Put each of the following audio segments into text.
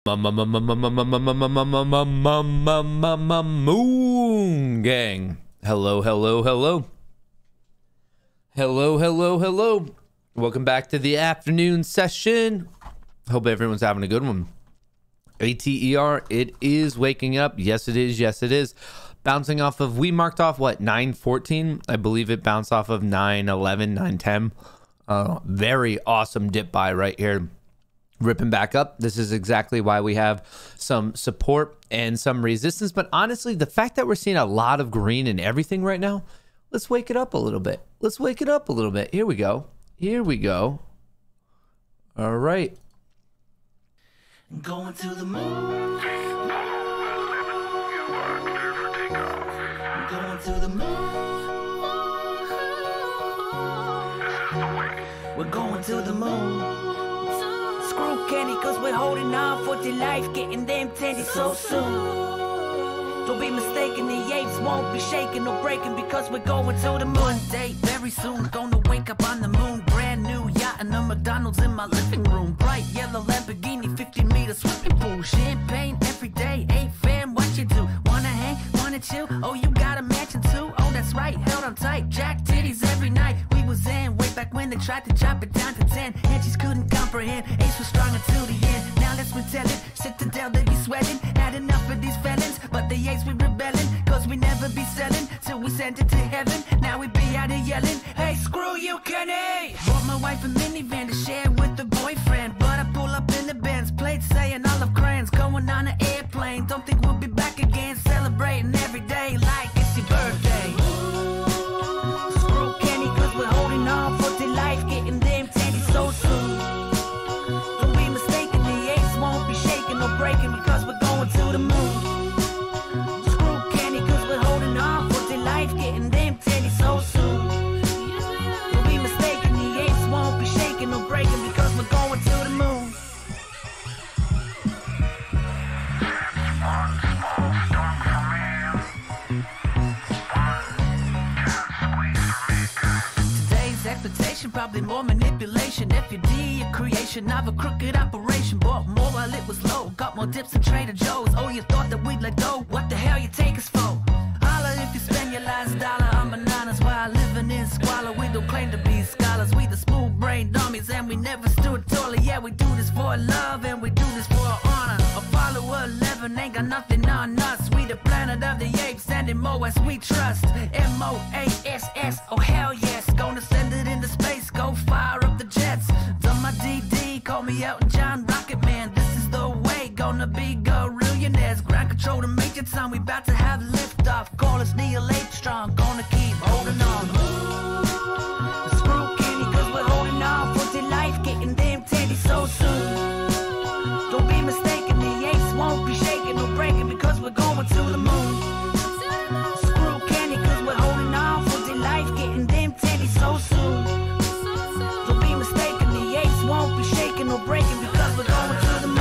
Moon gang. Hello. Welcome back to the afternoon session. Hope everyone's having a good one. ATER, it is waking up. Yes, it is. Bouncing off of, we marked off what, 914? I believe it bounced off of 911, 910. Very awesome dip buy right here. Ripping back up. This is exactly why we have some support and some resistance. But honestly, the fact that we're seeing a lot of green and everything right now, let's wake it up a little bit. Here we go. All right. Going to the moon. Going to the moon. We're going to the moon. Screw Kenny, cause we're holding on for dear life, getting them tendies so soon. Don't be mistaken, the apes won't be shaking or breaking because we're going to the moon. One day, very soon, gonna wake up on the moon. Brand new yacht and a McDonald's in my living room. Bright yellow Lamborghini, 50-meter swimming pool. Champagne every day, ain't fan, what you do? Wanna hang, wanna chill? Oh, you got a mansion too? Oh, that's right, held on tight, jack titties every night. We was in way back when they tried to chop it down to 10. And just couldn't comprehend, Ace was strong until the end. Now let's retell it, Citadel they be sweating. Had enough of these felons, but the Ace we rebelling. Cause we never be selling, till we send it to heaven. Now we be out here yelling, hey screw you Kenny. Bought my wife a minivan to share with the boyfriend. But I pull up in the Benz, plate saying olive crayons. Going on an airplane, don't think we'll be back again. Celebrating every day like it's your birthday. Screw Kenny cause we're holding on for dear life, getting them tendies so soon. Don't be mistaken, the Ace won't be shaking or breaking because we're going to the moon. Getting them tendies so soon. Don't be mistaken, the Ace won't be shaking or breaking because we're going to the moon. Today's expectation, probably more manipulation. FUD, a creation of a crooked operation. Bought more while it was low, got more dips than Trader Joe's. Oh, you thought that we'd let go? What the hell you take us for? If you spend your last dollar on bananas while living in squalor, we don't claim to be scholars. We the smooth brain dummies and we never stood taller. Yeah, we do this for love and we do this for honor. A follower 11 ain't got nothing on us. We the planet of the apes and in Moas we trust. MOASS, oh hell yes. Gonna send it into space, go fire up the jets. Done my DD, call me Elton John, Rocket Man. This is the way, gonna be gorillionaires. Ground control to Major Tom, we about to have liftoff. Call us Neil Armstrong, gonna keep holding on. Screw Kenny cause we're holding on for dear life, getting them tendies so soon. Don't be mistaken, the Ace won't be shaking or breaking because we're going to the moon. Screw Kenny cause we're holding on for dear life, getting them tendies so soon. Don't be mistaken, the Ace won't be shaking or breaking because we're going to the moon.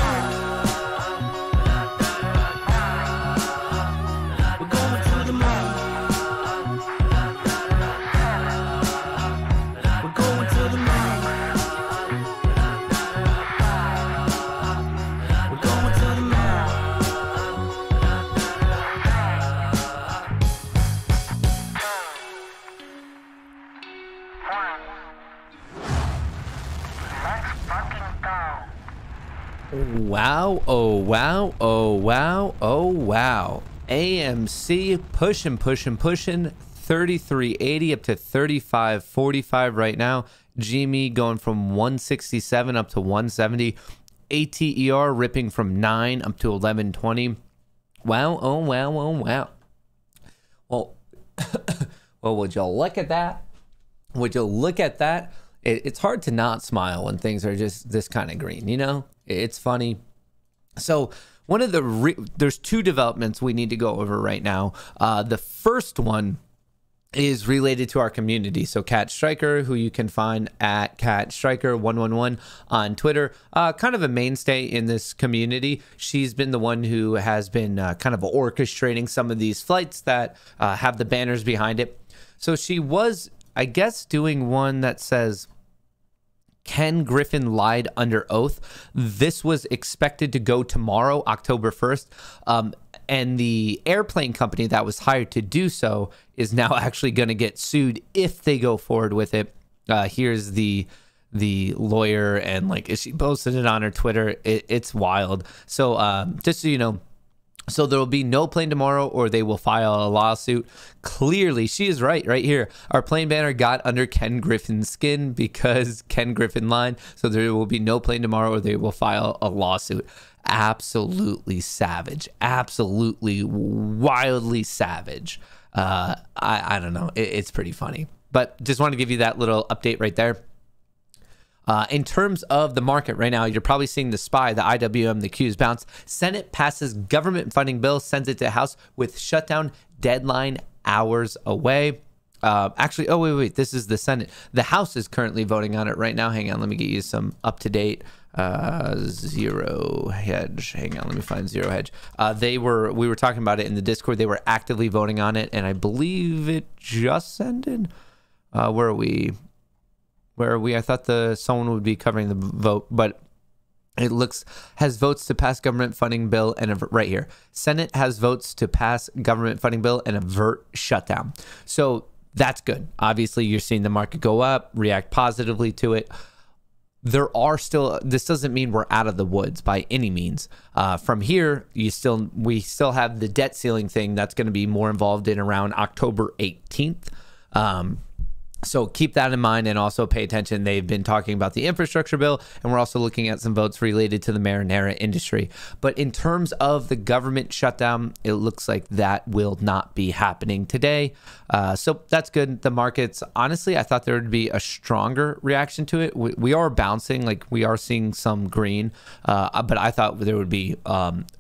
Wow, oh wow. AMC pushing 3380 up to 3545 right now. GME going from 167 up to 170. ATER ripping from 9 up to 1120. Wow, oh wow. Well, well, would you look at that? It's hard to not smile when things are just this kind of green, you know? It's funny. So one of there's two developments we need to go over right now. The first one is related to our community. So Cat Striker, who you can find at Cat Striker 111 on Twitter, kind of a mainstay in this community. She's been the one who has been kind of orchestrating some of these flights that have the banners behind it. So she was, I guess, doing one that says Ken Griffin lied under oath. This was expected to go tomorrow, October 1st. And the airplane company that was hired to do so is now actually going to get sued if they go forward with it. Here's the lawyer, and like she posted it on her Twitter. It's wild. So just so you know, so there will be no plane tomorrow, or they will file a lawsuit. Clearly, she is right here. Our plane banner got under Ken Griffin's skin because Ken Griffin lied. So there will be no plane tomorrow, or they will file a lawsuit. Absolutely savage. Absolutely wildly savage. I don't know. It's pretty funny. But just want to give you that little update right there. In terms of the market right now, you're probably seeing the SPY, the IWM, the Qs bounce. Senate passes government funding bill, sends it to House with shutdown deadline hours away. Actually, oh, wait. This is the Senate. The House is currently voting on it right now. Hang on. Let me get you some up-to-date Zero Hedge. Hang on. Let me find Zero Hedge. We were talking about it in the Discord. They were actively voting on it, and I believe it just ended. Where are we? I thought someone would be covering the vote, but it has votes to pass government funding bill and right here. Senate has votes to pass government funding bill and avert shutdown. So that's good. Obviously, you're seeing the market go up, react positively to it. This doesn't mean we're out of the woods by any means. From here, we still have the debt ceiling thing that's going to be more involved in around October 18th. So keep that in mind, and also pay attention. They've been talking about the infrastructure bill, and we're also looking at some votes related to the marinara industry. But in terms of the government shutdown, it looks like that will not be happening today. So that's good. The markets, honestly, I thought there would be a stronger reaction to it. We are bouncing, like we are seeing some green, but I thought there would be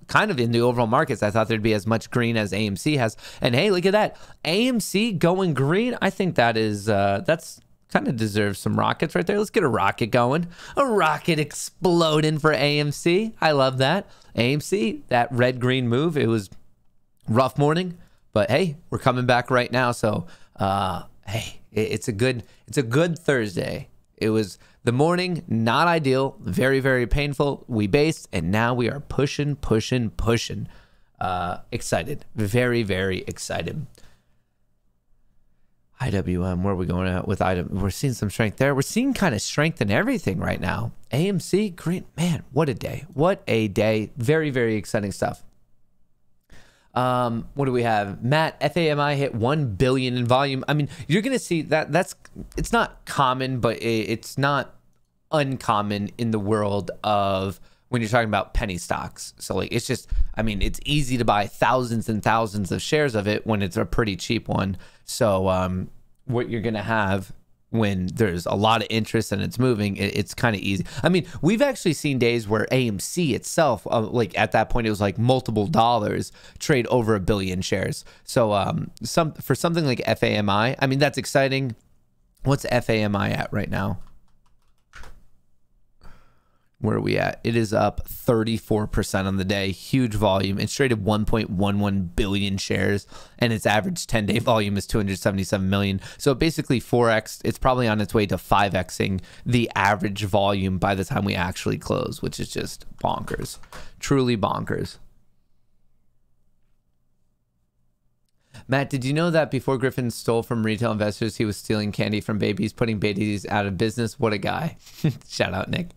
kind of in the overall markets, I thought there'd be as much green as AMC has. And hey, look at that. AMC going green. I think that is, that's kind of deserves some rockets right there. Let's get a rocket going. A rocket exploding for AMC. I love that. AMC, that red-green move. It was rough morning, but hey, we're coming back right now. So, hey, it's a good Thursday. It was the morning, not ideal, very, very painful. We based, and now we are pushing. Excited, very, very excited. IWM, where are we going at with IWM? We're seeing some strength there. We're seeing kind of strength in everything right now. AMC, green, man, what a day. What a day. Very, very exciting stuff. What do we have? Matt, FAMI hit 1 billion in volume. I mean, you're going to see it's not common, but it's not uncommon in the world of when you're talking about penny stocks. So like, it's just, I mean, it's easy to buy thousands and thousands of shares of it when it's a pretty cheap one. So, what you're going to have when there's a lot of interest and it's moving, it's kind of easy. I mean, we've actually seen days where AMC itself, like at that point, it was like multiple dollars, trade over 1 billion shares. So for something like FAMI, I mean, that's exciting. What's FAMI at right now? Where are we at? It is up 34% on the day. Huge volume. It's traded 1.11 billion shares, and its average 10-day volume is 277 million. So basically 4x. It's probably on its way to 5xing the average volume by the time we actually close, which is just bonkers. Truly bonkers. Matt, did you know that before Griffin stole from retail investors, he was stealing candy from babies, putting babies out of business? What a guy. Shout out, Nick.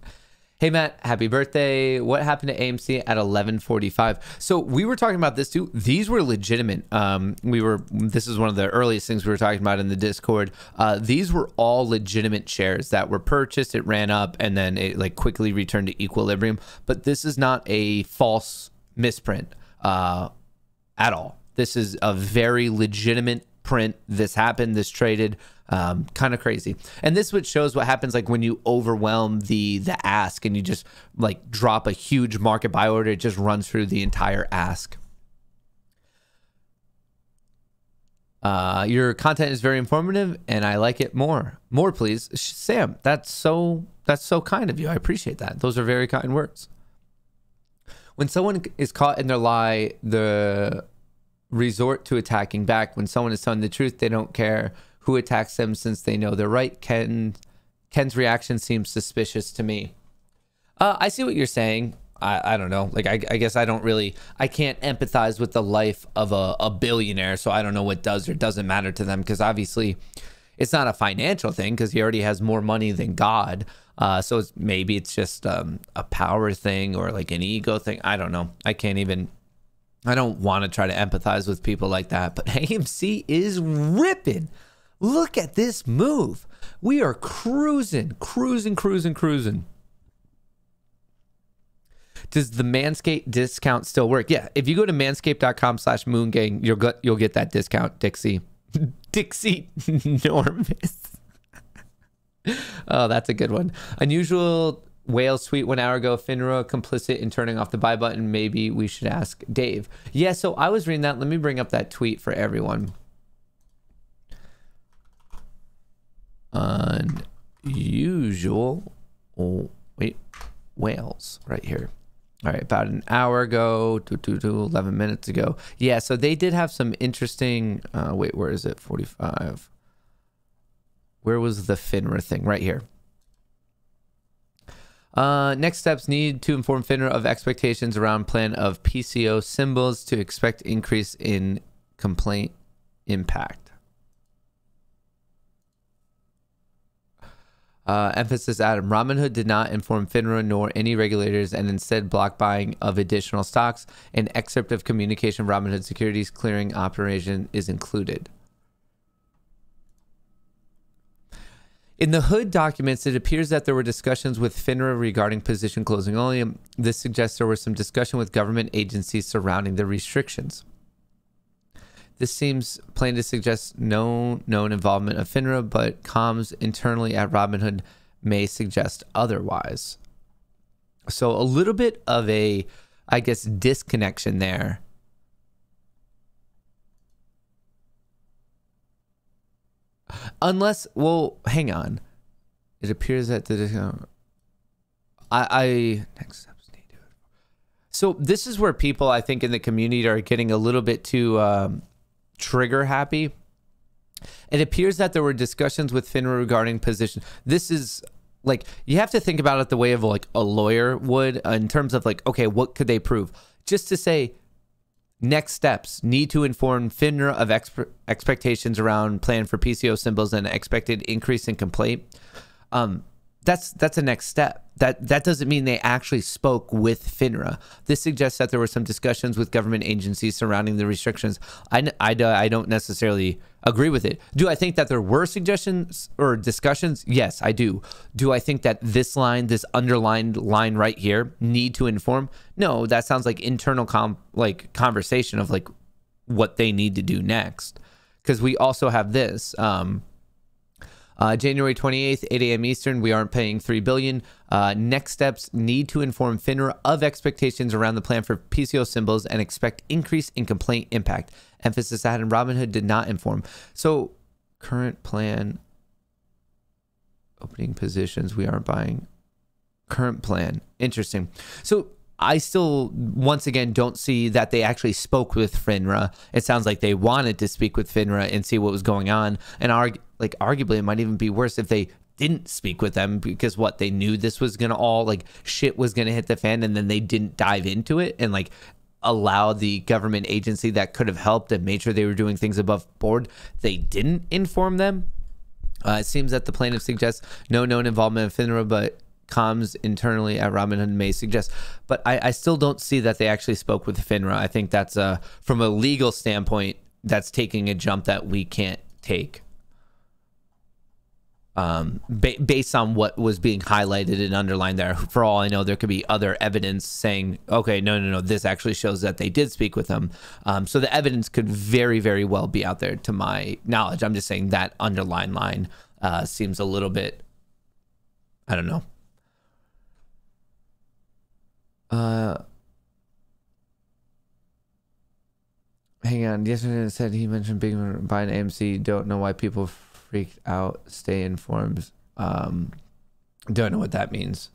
Hey, Matt, happy birthday. What happened to AMC at 11:45? So we were talking about this too. These were legitimate. This is one of the earliest things we were talking about in the Discord. These were all legitimate shares that were purchased. It ran up and then it like quickly returned to equilibrium. But this is not a false misprint at all. This is a very legitimate print. This happened. This traded. Kind of crazy. And this which shows what happens like when you overwhelm the ask and you just like drop a huge market buy order. It just runs through the entire ask. Your content is very informative and I like it more. More, please. Sam, that's so kind of you. I appreciate that. Those are very kind words. When someone is caught in their lie, the resort to attacking back. When someone is telling the truth, they don't care who attacks them since they know they're right. Ken Ken's reaction seems suspicious to me. I see what you're saying. I don't know. Like, I guess I can't empathize with the life of a billionaire, so I don't know what does or doesn't matter to them, because obviously it's not a financial thing, because he already has more money than God. So maybe it's just a power thing or like an ego thing. I don't know. I don't want to try to empathize with people like that, but AMC is ripping. Look at this move. We are cruising. Does the Manscaped discount still work? Yeah, if you go to manscaped.com/moongang, you'll get that discount, Dixie. Dixie Normus. Oh, that's a good one. Unusual whales tweet 1 hour ago. FINRA complicit in turning off the buy button. Maybe we should ask Dave. Yeah, so I was reading that. Let me bring up that tweet for everyone. Unusual. Oh, wait. Whales right here. All right, about an hour ago, 11 minutes ago. Yeah, so they did have some interesting, wait, where is it? 45. Where was the FINRA thing? Right here. Next steps: need to inform FINRA of expectations around plan of PCO symbols to expect increase in complaint impact. Emphasis added. Robinhood did not inform FINRA nor any regulators and instead blocked buying of additional stocks. An excerpt of communication Robinhood securities clearing operation is included. In the Hood documents, it appears that there were discussions with FINRA regarding position closing only. This suggests there was some discussion with government agencies surrounding the restrictions. This seems plain to suggest no known involvement of FINRA, but comms internally at Robinhood may suggest otherwise. So a little bit of a, I guess, disconnection there. Unless, well, hang on. It appears that the next steps need to. So this is where people, I think, in the community are getting a little bit too trigger happy. It appears that there were discussions with FINRA regarding position. This is like, you have to think about it the way of like a lawyer would, in terms of like, okay, what could they prove? Just to say, next steps: need to inform FINRA of expectations around plan for PCO symbols and expected increase in complaint. That's a next step. That doesn't mean they actually spoke with FINRA. This suggests that there were some discussions with government agencies surrounding the restrictions. I don't necessarily agree with it. Do I think that there were suggestions or discussions? Yes, I do. Do I think that this line, this underlined line right here, need to inform? No, that sounds like internal conversation of like what they need to do next. Because we also have this. January 28th, 8 a.m. Eastern, we aren't paying $3 billion. Next steps: need to inform FINRA of expectations around the plan for PCO symbols and expect increase in complaint impact. Emphasis added. Robinhood did not inform. So current plan, opening positions, we aren't buying. Current plan. Interesting. So I still, once again, don't see that they actually spoke with FINRA. It sounds like they wanted to speak with FINRA and see what was going on. And arguably, it might even be worse if they didn't speak with them, because what, they knew this was going to all, like, shit was going to hit the fan, and then they didn't dive into it and, like, allow the government agency that could have helped and made sure they were doing things above board. They didn't inform them. It seems that the plaintiff suggests no known involvement of FINRA, but comms internally at Robinhood may suggest. But I still don't see that they actually spoke with FINRA. I think that's from a legal standpoint, that's taking a jump that we can't take. Based on what was being highlighted and underlined there. For all I know, there could be other evidence saying, okay, no, this actually shows that they did speak with them. So the evidence could very, very well be out there to my knowledge. I'm just saying that underlined line seems a little bit, I don't know. Hang on. Yesterday it said he mentioned being buying AMC. Don't know why people freaked out. Stay informed. Don't know what that means.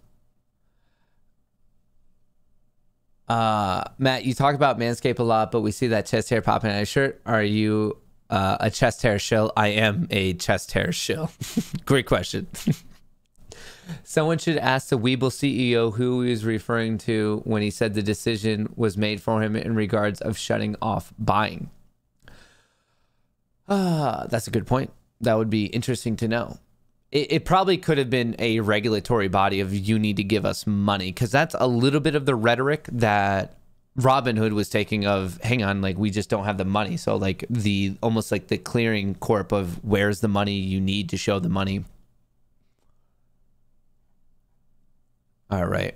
Matt, you talk about Manscaped a lot, but we see that chest hair popping on your shirt. Are you a chest hair shill? I am a chest hair shill. Great question. Someone should ask the Weeble CEO who he was referring to when he said the decision was made for him in regards of shutting off buying. That's a good point. That would be interesting to know. It probably could have been a regulatory body of you need to give us money, because that's a little bit of the rhetoric that Robinhood was taking of, hang on, like we just don't have the money. So like the almost like the clearing corp of where's the money, you need to show the money. All right.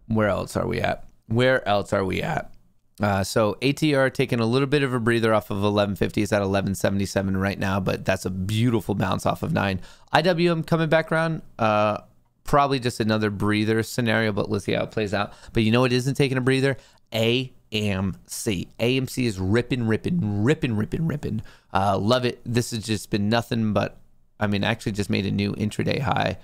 Where else are we at? So ATR taking a little bit of a breather off of 1150. It's at 1177 right now, but that's a beautiful bounce off of 9. IWM coming back around. Probably just another breather scenario, but let's see how it plays out. But you know it isn't taking a breather? AMC. AMC is ripping. Love it. This has just been nothing but, I mean, actually just made a new intraday high.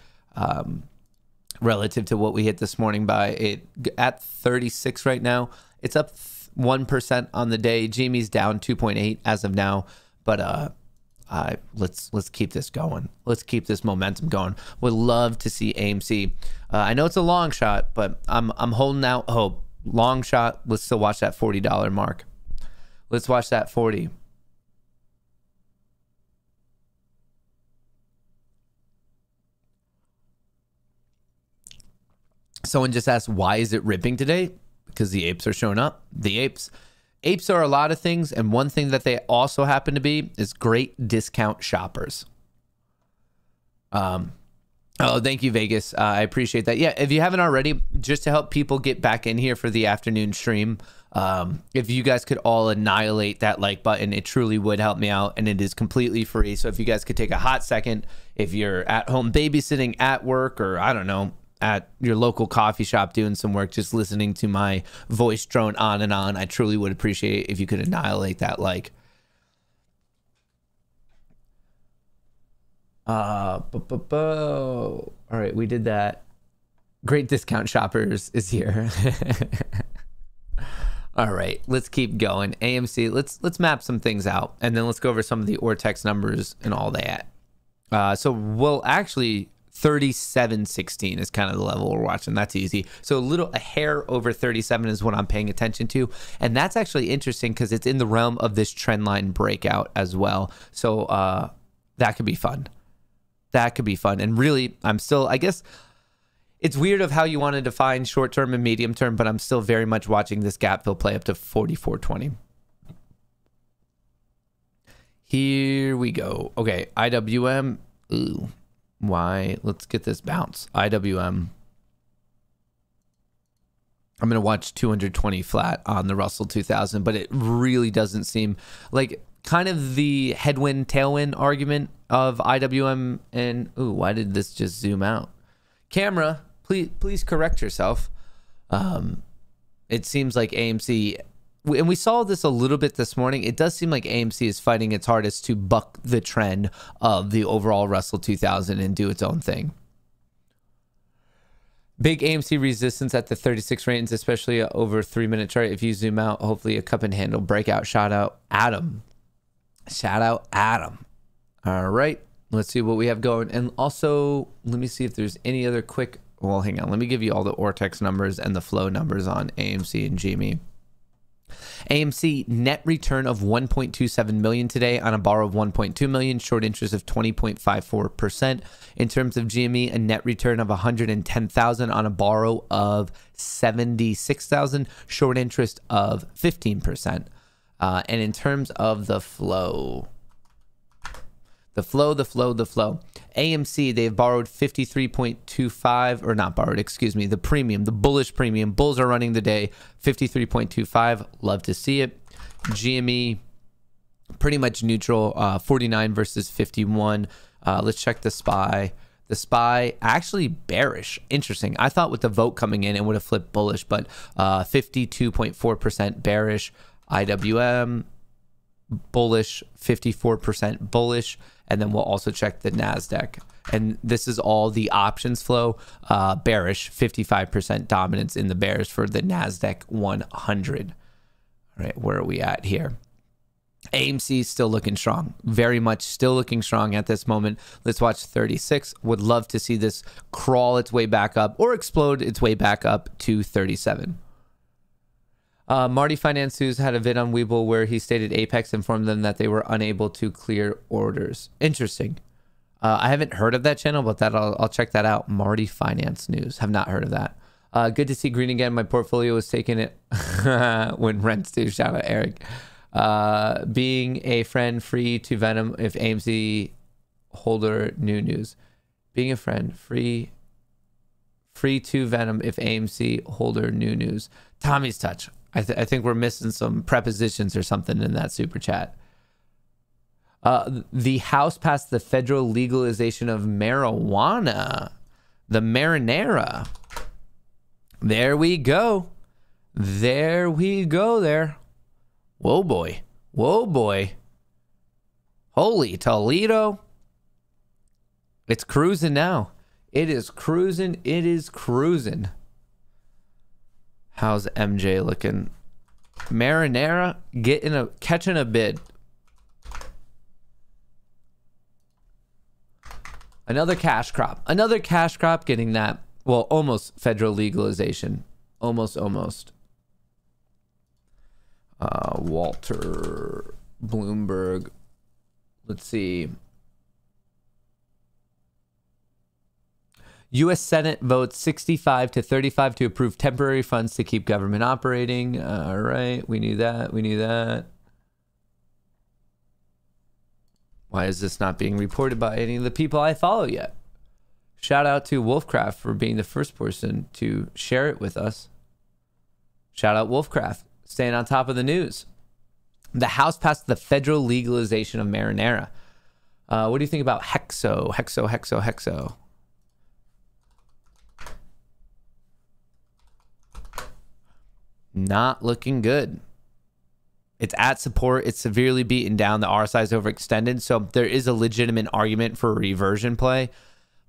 Relative to what we hit this morning by it at 36 right now. It's up 1% on the day. GME's down 2.8 as of now, but let's keep this going. Let's keep this momentum going. Would love to see AMC. I know it's a long shot, but I'm holding out hope. Long shot. Let's still watch that $40 mark. Let's watch that 40. Someone just asked, why is it ripping today? Because the apes are showing up. The apes are a lot of things, and one thing that they also happen to be is great discount shoppers. Oh, thank you, Vegas. I appreciate that. Yeah, if you haven't already, just to help people get back in here for the afternoon stream, if you guys could all annihilate that like button, it truly would help me out, and it is completely free. So if you guys could take a hot second, if you're at home babysitting, at work, or I don't know, at your local coffee shop doing some work, just listening to my voice drone on and on, I truly would appreciate it if you could annihilate that like. All right, we did that. Great discount shoppers is here. All right, let's keep going. AMC, let's map some things out, and then let's go over some of the Ortex numbers and all that. So we'll actually 37.16 is kind of the level we're watching. That's easy. So a hair over 37 is what I'm paying attention to. And that's actually interesting because it's in the realm of this trend line breakout as well. So that could be fun. That could be fun. And really, I'm still, I guess it's weird of how you want to define short term and medium term, but I'm still very much watching this gap fill play up to 44.20. Here we go. Okay, IWM. Ooh. Why? Let's get this bounce. IWM. I'm going to watch 220 flat on the Russell 2000, but it really doesn't seem like kind of the headwind, tailwind argument of IWM. And, ooh, why did this just zoom out? Camera, please correct yourself. It seems like AMC, and we saw this a little bit this morning, it does seem like AMC is fighting its hardest to buck the trend of the overall Russell 2000 and do its own thing. Big AMC resistance at the 36 range, especially over 3-minute chart. If you zoom out, hopefully a cup and handle breakout. Shout out Adam. All right, let's see what we have going. And also, let me see if there's any other quick, well, hang on. Let me give you all the Ortex numbers and the flow numbers on AMC and GME. AMC net return of 1.27 million today on a borrow of 1.2 million, short interest of 20.54%. In terms of GME, a net return of 110,000 on a borrow of 76,000, short interest of 15%. And in terms of the flow, AMC, they've borrowed 53.25, or not borrowed, excuse me, the premium, the bullish premium. Bulls are running the day, 53.25. Love to see it. GME, pretty much neutral, 49 versus 51. Let's check the SPY. The SPY actually bearish. Interesting. I thought with the vote coming in, it would have flipped bullish, but 52.4% bearish. IWM, bullish, 54% bullish. And then we'll also check the NASDAQ. And this is all the options flow. Bearish, 55% dominance in the bears for the NASDAQ 100. All right, where are we at here? AMC is still looking strong, very much still looking strong at this moment. Let's watch 36. Would love to see this crawl its way back up or explode its way back up to 37. Marty Finance News had a vid on Webull where he stated APEX informed them that they were unable to clear orders. Interesting. I haven't heard of that channel, but I'll check that out. Marty Finance News. Have not heard of that. Good to see green again. My portfolio was taking it when rents due. Shout out Eric. Being a friend, free to Venom if AMC holder, new news. Being a friend, free to Venom if AMC holder, new news. Tommy's touch. I think we're missing some prepositions or something in that super chat. The House passed the federal legalization of marijuana. The marinara. There we go. There we go there. Whoa, boy. Whoa, boy. Holy Toledo. It's cruising now. It is cruising. It is cruising. How's MJ looking? Marinara catching a bid. Another cash crop. Another cash crop getting that. Well, almost federal legalization. Almost. Walter Bloomberg. Let's see. U.S. Senate votes 65 to 35 to approve temporary funds to keep government operating. All right. We knew that. We knew that. Why is this not being reported by any of the people I follow yet? Shout out to Wolfcraft for being the first person to share it with us. Shout out Wolfcraft, staying on top of the news. The House passed the federal legalization of marinara. What do you think about hexo? Not looking good. It's at support. It's severely beaten down. The RSI is overextended. So there is a legitimate argument for a reversion play.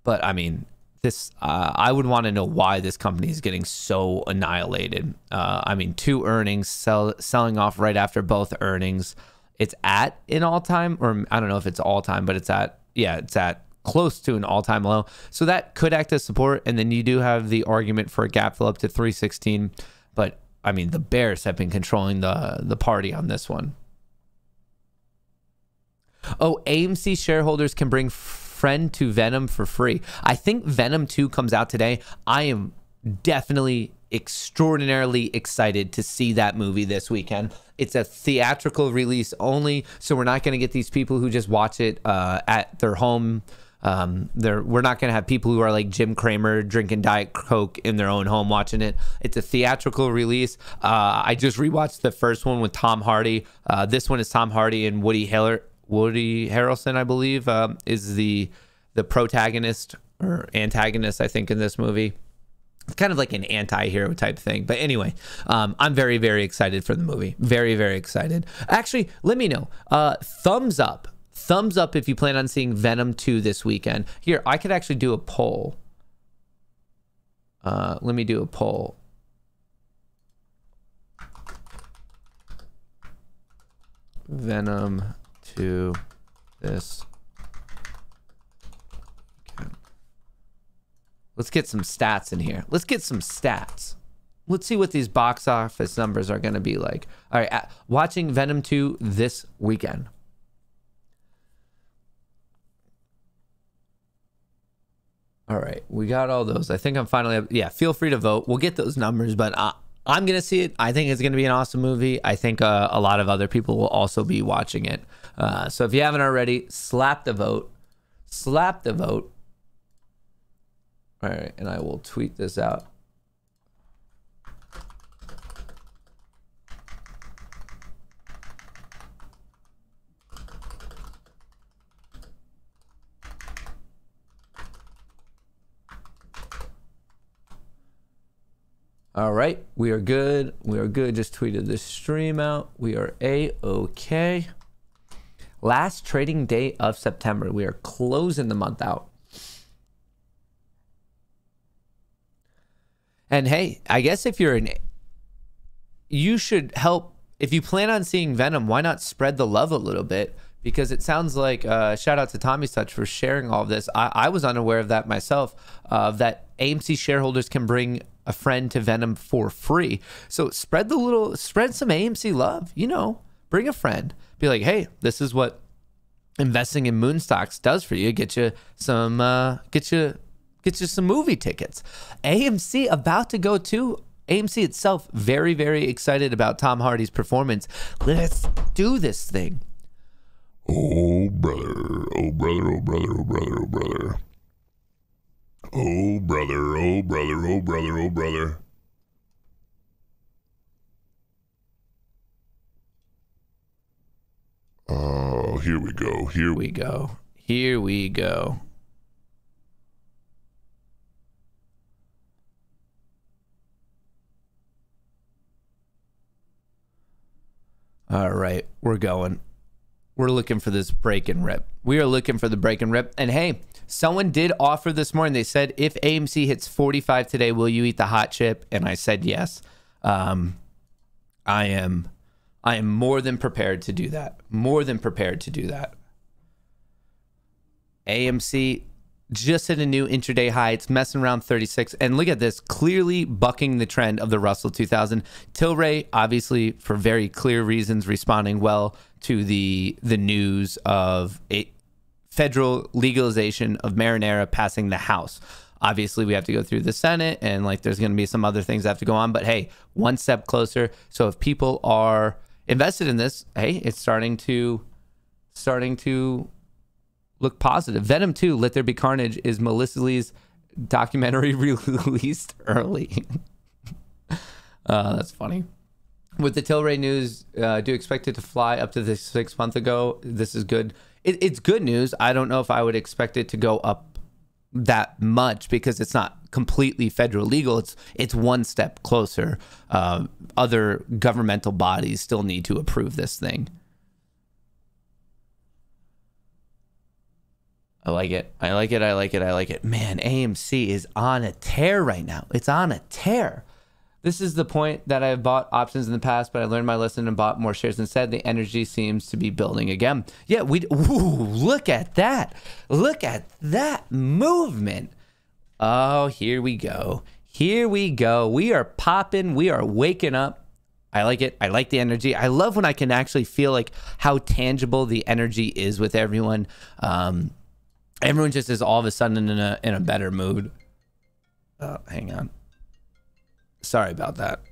But I mean, this I would want to know why this company is getting so annihilated. I mean, 2 earnings, selling off right after both earnings. It's at an all-time, or I don't know if it's all-time, but it's at close to an all-time low. So that could act as support. And then you do have the argument for a gap fill up to 316. But I mean, the bears have been controlling the party on this one. Oh, AMC shareholders can bring friend to Venom for free. I think Venom 2 comes out today. I am definitely extraordinarily excited to see that movie this weekend. It's a theatrical release only, so we're not going to get these people who just watch it at their home. We're not going to have people who are like Jim Cramer drinking Diet Coke in their own home watching it. It's a theatrical release. I just rewatched the first one with Tom Hardy. This one is Tom Hardy and Woody Harrelson, I believe, is the protagonist or antagonist, I think, in this movie. It's kind of like an anti-hero type thing. But anyway, I'm very, very excited for the movie. Very, very excited. Actually, let me know. Thumbs up. Thumbs up if you plan on seeing Venom 2 this weekend. Here, I could actually do a poll. Let me do a poll. Venom 2 this weekend. Let's get some stats in here. Let's get some stats. Let's see what these box office numbers are going to be like. All right, watching Venom 2 this weekend. All right, we got all those. I think I'm finally, yeah, feel free to vote. We'll get those numbers, but I'm going to see it. I think it's going to be an awesome movie. I think a lot of other people will also be watching it. So if you haven't already, slap the vote. Slap the vote. All right, and I will tweet this out. All right, we are good. We are good. Just tweeted this stream out. We are A-OK. Last trading day of September. We are closing the month out. And hey, I guess if you're you should help if you plan on seeing Venom, why not spread the love a little bit? Because it sounds like, shout out to Tommy's Touch for sharing all of this. I was unaware of that myself, that AMC shareholders can bring a friend to Venom for free. So spread some AMC love, you know, bring a friend, be like, hey, this is what investing in moon stocks does for you. Get you some movie tickets. AMC about to go to AMC itself. Very, very excited about Tom Hardy's performance. Let's do this thing. Oh brother, oh brother, oh brother, oh brother, oh brother. Oh brother, oh brother, oh brother, oh brother. Oh, here we go. Here we go. Here we go. All right, we're going. We're looking for this break and rip. We are looking for the break and rip. And hey, someone did offer this morning. They said, if AMC hits 45 today, will you eat the hot chip? And I said yes. I am more than prepared to do that. More than prepared to do that. AMC just hit a new intraday high. It's messing around 36. And look at this, clearly bucking the trend of the Russell 2000. Tilray, obviously, for very clear reasons, responding well to the news of a federal legalization of marinara passing the House. Obviously, we have to go through the Senate, and like there's going to be some other things that have to go on. But hey, one step closer. So if people are invested in this, hey, it's starting to look positive. Venom 2, Let There Be Carnage, is Melissa Lee's documentary released early. That's funny. With the Tilray news, do you expect it to fly up to the 6 month ago? This is good. It's good news. I don't know if I would expect it to go up that much because it's not completely federal legal. It's one step closer. Other governmental bodies still need to approve this thing. I like it. I like it. I like it. I like it. Man, AMC is on a tear right now. It's on a tear. This is the point that I've bought options in the past, but I learned my lesson and bought more shares instead. The energy seems to be building again. Yeah, look at that. Look at that movement. Oh, here we go. Here we go. We are popping. We are waking up. I like it. I like the energy. I love when I can actually feel like how tangible the energy is with everyone. Everyone just is all of a sudden in a better mood. Oh, hang on. Sorry about that.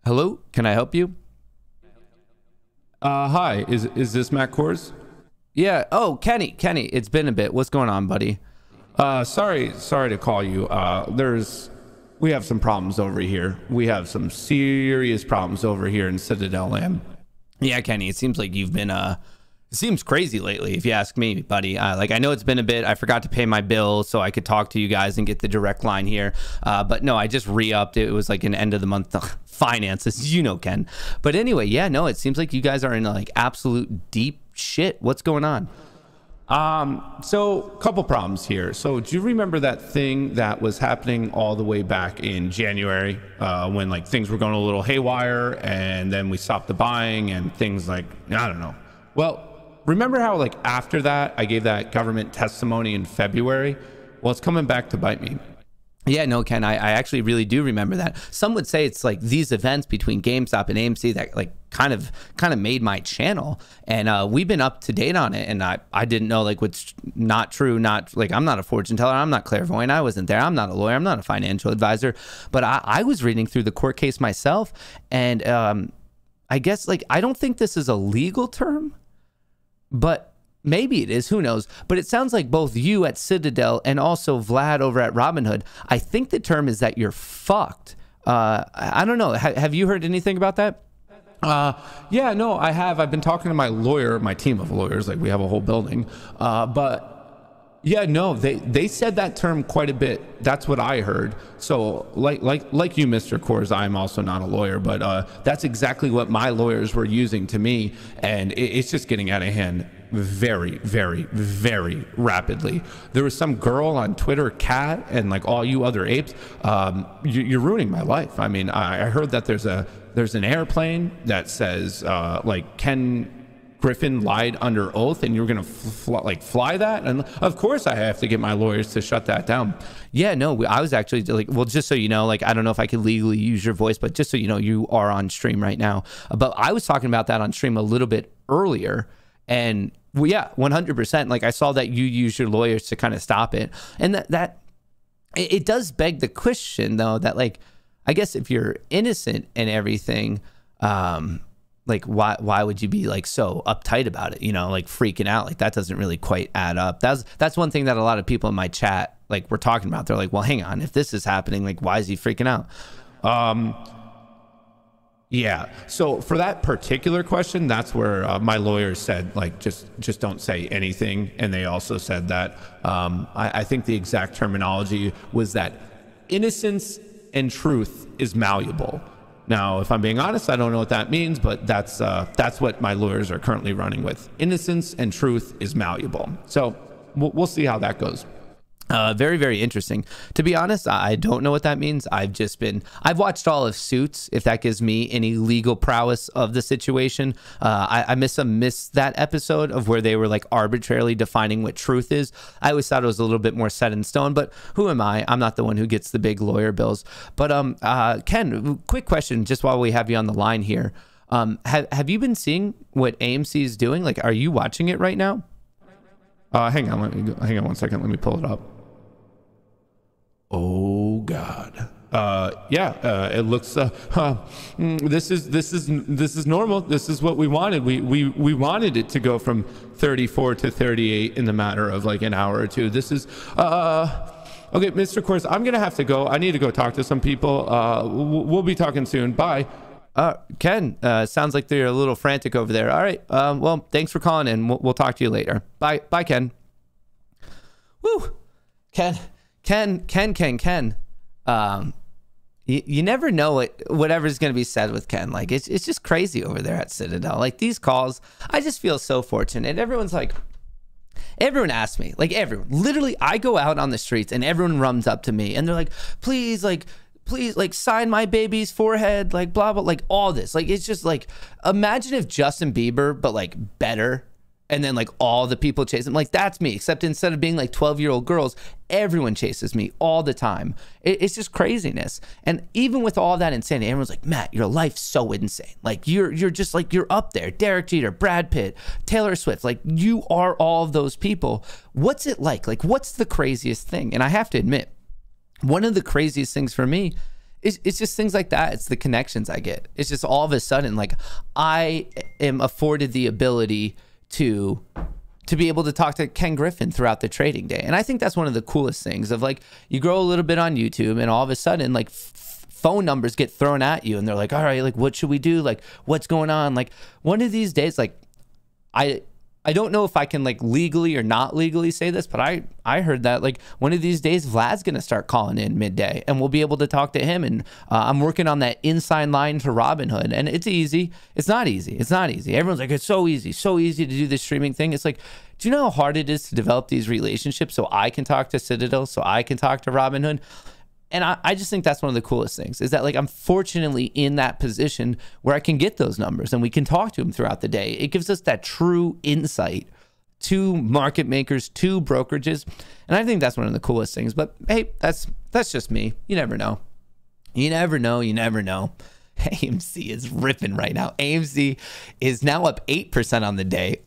Hello, can I help you? Hi, is this Matt Kohrs? Yeah. Oh, Kenny, it's been a bit. What's going on, buddy? Sorry to call you. We have some problems over here. We have some serious problems over here in Citadel Land. Yeah, Kenny, it seems like you've been it seems crazy lately, if you ask me, buddy. Like, I know it's been a bit. I forgot to pay my bill so I could talk to you guys and get the direct line here. But no, I just re-upped. It was like an end of the month finances, you know, Ken. But anyway, yeah, no, it seems like you guys are in like absolute deep shit. What's going on? So couple problems here. So do you remember that thing that was happening all the way back in January, when like things were going a little haywire and then we stopped the buying and things like, I don't know. Well, remember how like after that, I gave that government testimony in February? Well, it's coming back to bite me. Yeah, no, Ken, I actually really do remember that. Some would say it's like these events between GameStop and AMC that like kind of made my channel, and we've been up to date on it. And I didn't know like what's not true. Not like I'm not a fortune teller. I'm not clairvoyant. I wasn't there. I'm not a lawyer. I'm not a financial advisor. But I was reading through the court case myself, and I guess like I don't think this is a legal term, but maybe it is, who knows? But it sounds like both you at Citadel and also Vlad over at Robinhood, I think the term is that you're fucked. I don't know. Have you heard anything about that? Yeah, no, I have. I've been talking to my lawyer, my team of lawyers, like we have a whole building. But yeah, no, they said that term quite a bit. That's what I heard. So like you, Mr. Kohrs, I'm also not a lawyer, but that's exactly what my lawyers were using to me. And it's just getting out of hand. very, very, very rapidly. There was some girl on Twitter, Cat, and like all you other apes, you're ruining my life. I mean, I heard that there's an airplane that says like Ken Griffin lied under oath, and you're gonna fly that. And of course I have to get my lawyers to shut that down. Yeah, no, I was actually like, well, just so you know, like, I don't know if I could legally use your voice, but just so you know, you are on stream right now. But I was talking about that on stream a little bit earlier, and well, yeah, 100%. Like, I saw that you use your lawyers to kind of stop it, and that it does beg the question, though, that like, I guess if you're innocent and everything, like why would you be like so uptight about it, you know, like freaking out? Like, that doesn't really quite add up. That's one thing that a lot of people in my chat like were talking about. They're like, well, hang on, if this is happening, like, why is he freaking out? Yeah, so for that particular question, that's where my lawyers said, like, just don't say anything. And they also said that I think the exact terminology was that innocence and truth is malleable. Now, if I'm being honest, I don't know what that means, but that's what my lawyers are currently running with. Innocence and truth is malleable. So we'll see how that goes. Very, very interesting. To be honest, I don't know what that means. I've watched all of Suits, if that gives me any legal prowess of the situation. I missed that episode of where they were like arbitrarily defining what truth is. I always thought it was a little bit more set in stone, but who am I? I'm not the one who gets the big lawyer bills. But Ken, quick question, just while we have you on the line here. Have you been seeing what AMC is doing? Like, are you watching it right now? Hang on 1 second. Let me pull it up. Oh God. Yeah, it looks this is normal. This is what we wanted. We wanted it to go from 34 to 38 in the matter of like an hour or two. This is okay, Mr. Kohrs, I'm gonna have to go. I need to go talk to some people. We'll be talking soon. Bye. Ken, sounds like they're a little frantic over there. All right, well, thanks for calling in. We'll talk to you later. Bye, Ken. Woo. Ken. You never know whatever's going to be said with Ken. Like, it's just crazy over there at Citadel. Like, these calls, I just feel so fortunate. Everyone asks me, like, everyone, literally, I go out on the streets and everyone runs up to me and they're like, please, like, sign my baby's forehead, like, blah, blah, like, all this. Like, it's just like, imagine if Justin Bieber, but like better. And then like all the people chase him. Like, that's me, except instead of being like 12-year-old girls, everyone chases me all the time. It's just craziness. And even with all that insanity, everyone's like, Matt, your life's so insane. Like, you're just like, you're up there. Derek Jeter, Brad Pitt, Taylor Swift. Like, you are all of those people. What's it like? Like, what's the craziest thing? And I have to admit, one of the craziest things for me is it's just things like that. It's the connections I get. It's just all of a sudden, like, I am afforded the ability to be able to talk to Ken Griffin throughout the trading day. And I think that's one of the coolest things of, like, you grow a little bit on YouTube and all of a sudden, like, phone numbers get thrown at you and they're like, all right, like, what should we do? Like, what's going on? Like, one of these days, like, I don't know if I can like legally or not legally say this, but I heard that like one of these days Vlad's going to start calling in midday and we'll be able to talk to him. And I'm working on that inside line to Robinhood, and it's easy. It's not easy. It's not easy. Everyone's like, it's so easy to do this streaming thing. It's like, do you know how hard it is to develop these relationships so I can talk to Citadel, so I can talk to Robinhood? And I just think that's one of the coolest things, is that like I'm fortunately in that position where I can get those numbers and we can talk to them throughout the day. It gives us that true insight to market makers, to brokerages. And I think that's one of the coolest things. But hey, that's just me. You never know. You never know. You never know. AMC is ripping right now. AMC is now up 8% on the day.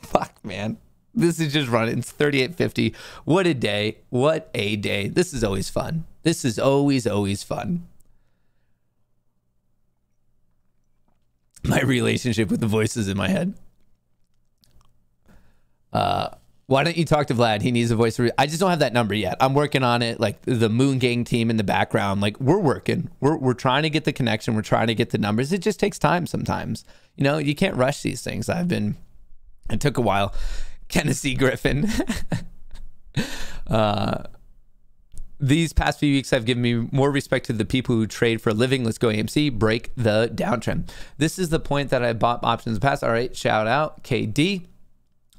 Fuck, man. This is just running. It's 38.50. What a day. What a day. This is always fun. This is always fun. My relationship with the voices in my head. Why don't you talk to Vlad? He needs a voice. I just don't have that number yet. I'm working on it. Like the Moon Gang team in the background, like we're working. We're trying to get the connection. We're trying to get the numbers. It just takes time sometimes. You know, you can't rush these things. It took a while. Tennessee Griffin. These past few weeks have given me more respect to the people who trade for a living. Let's go AMC, break the downtrend. This is the point that I bought options in the past. All right, shout out KD.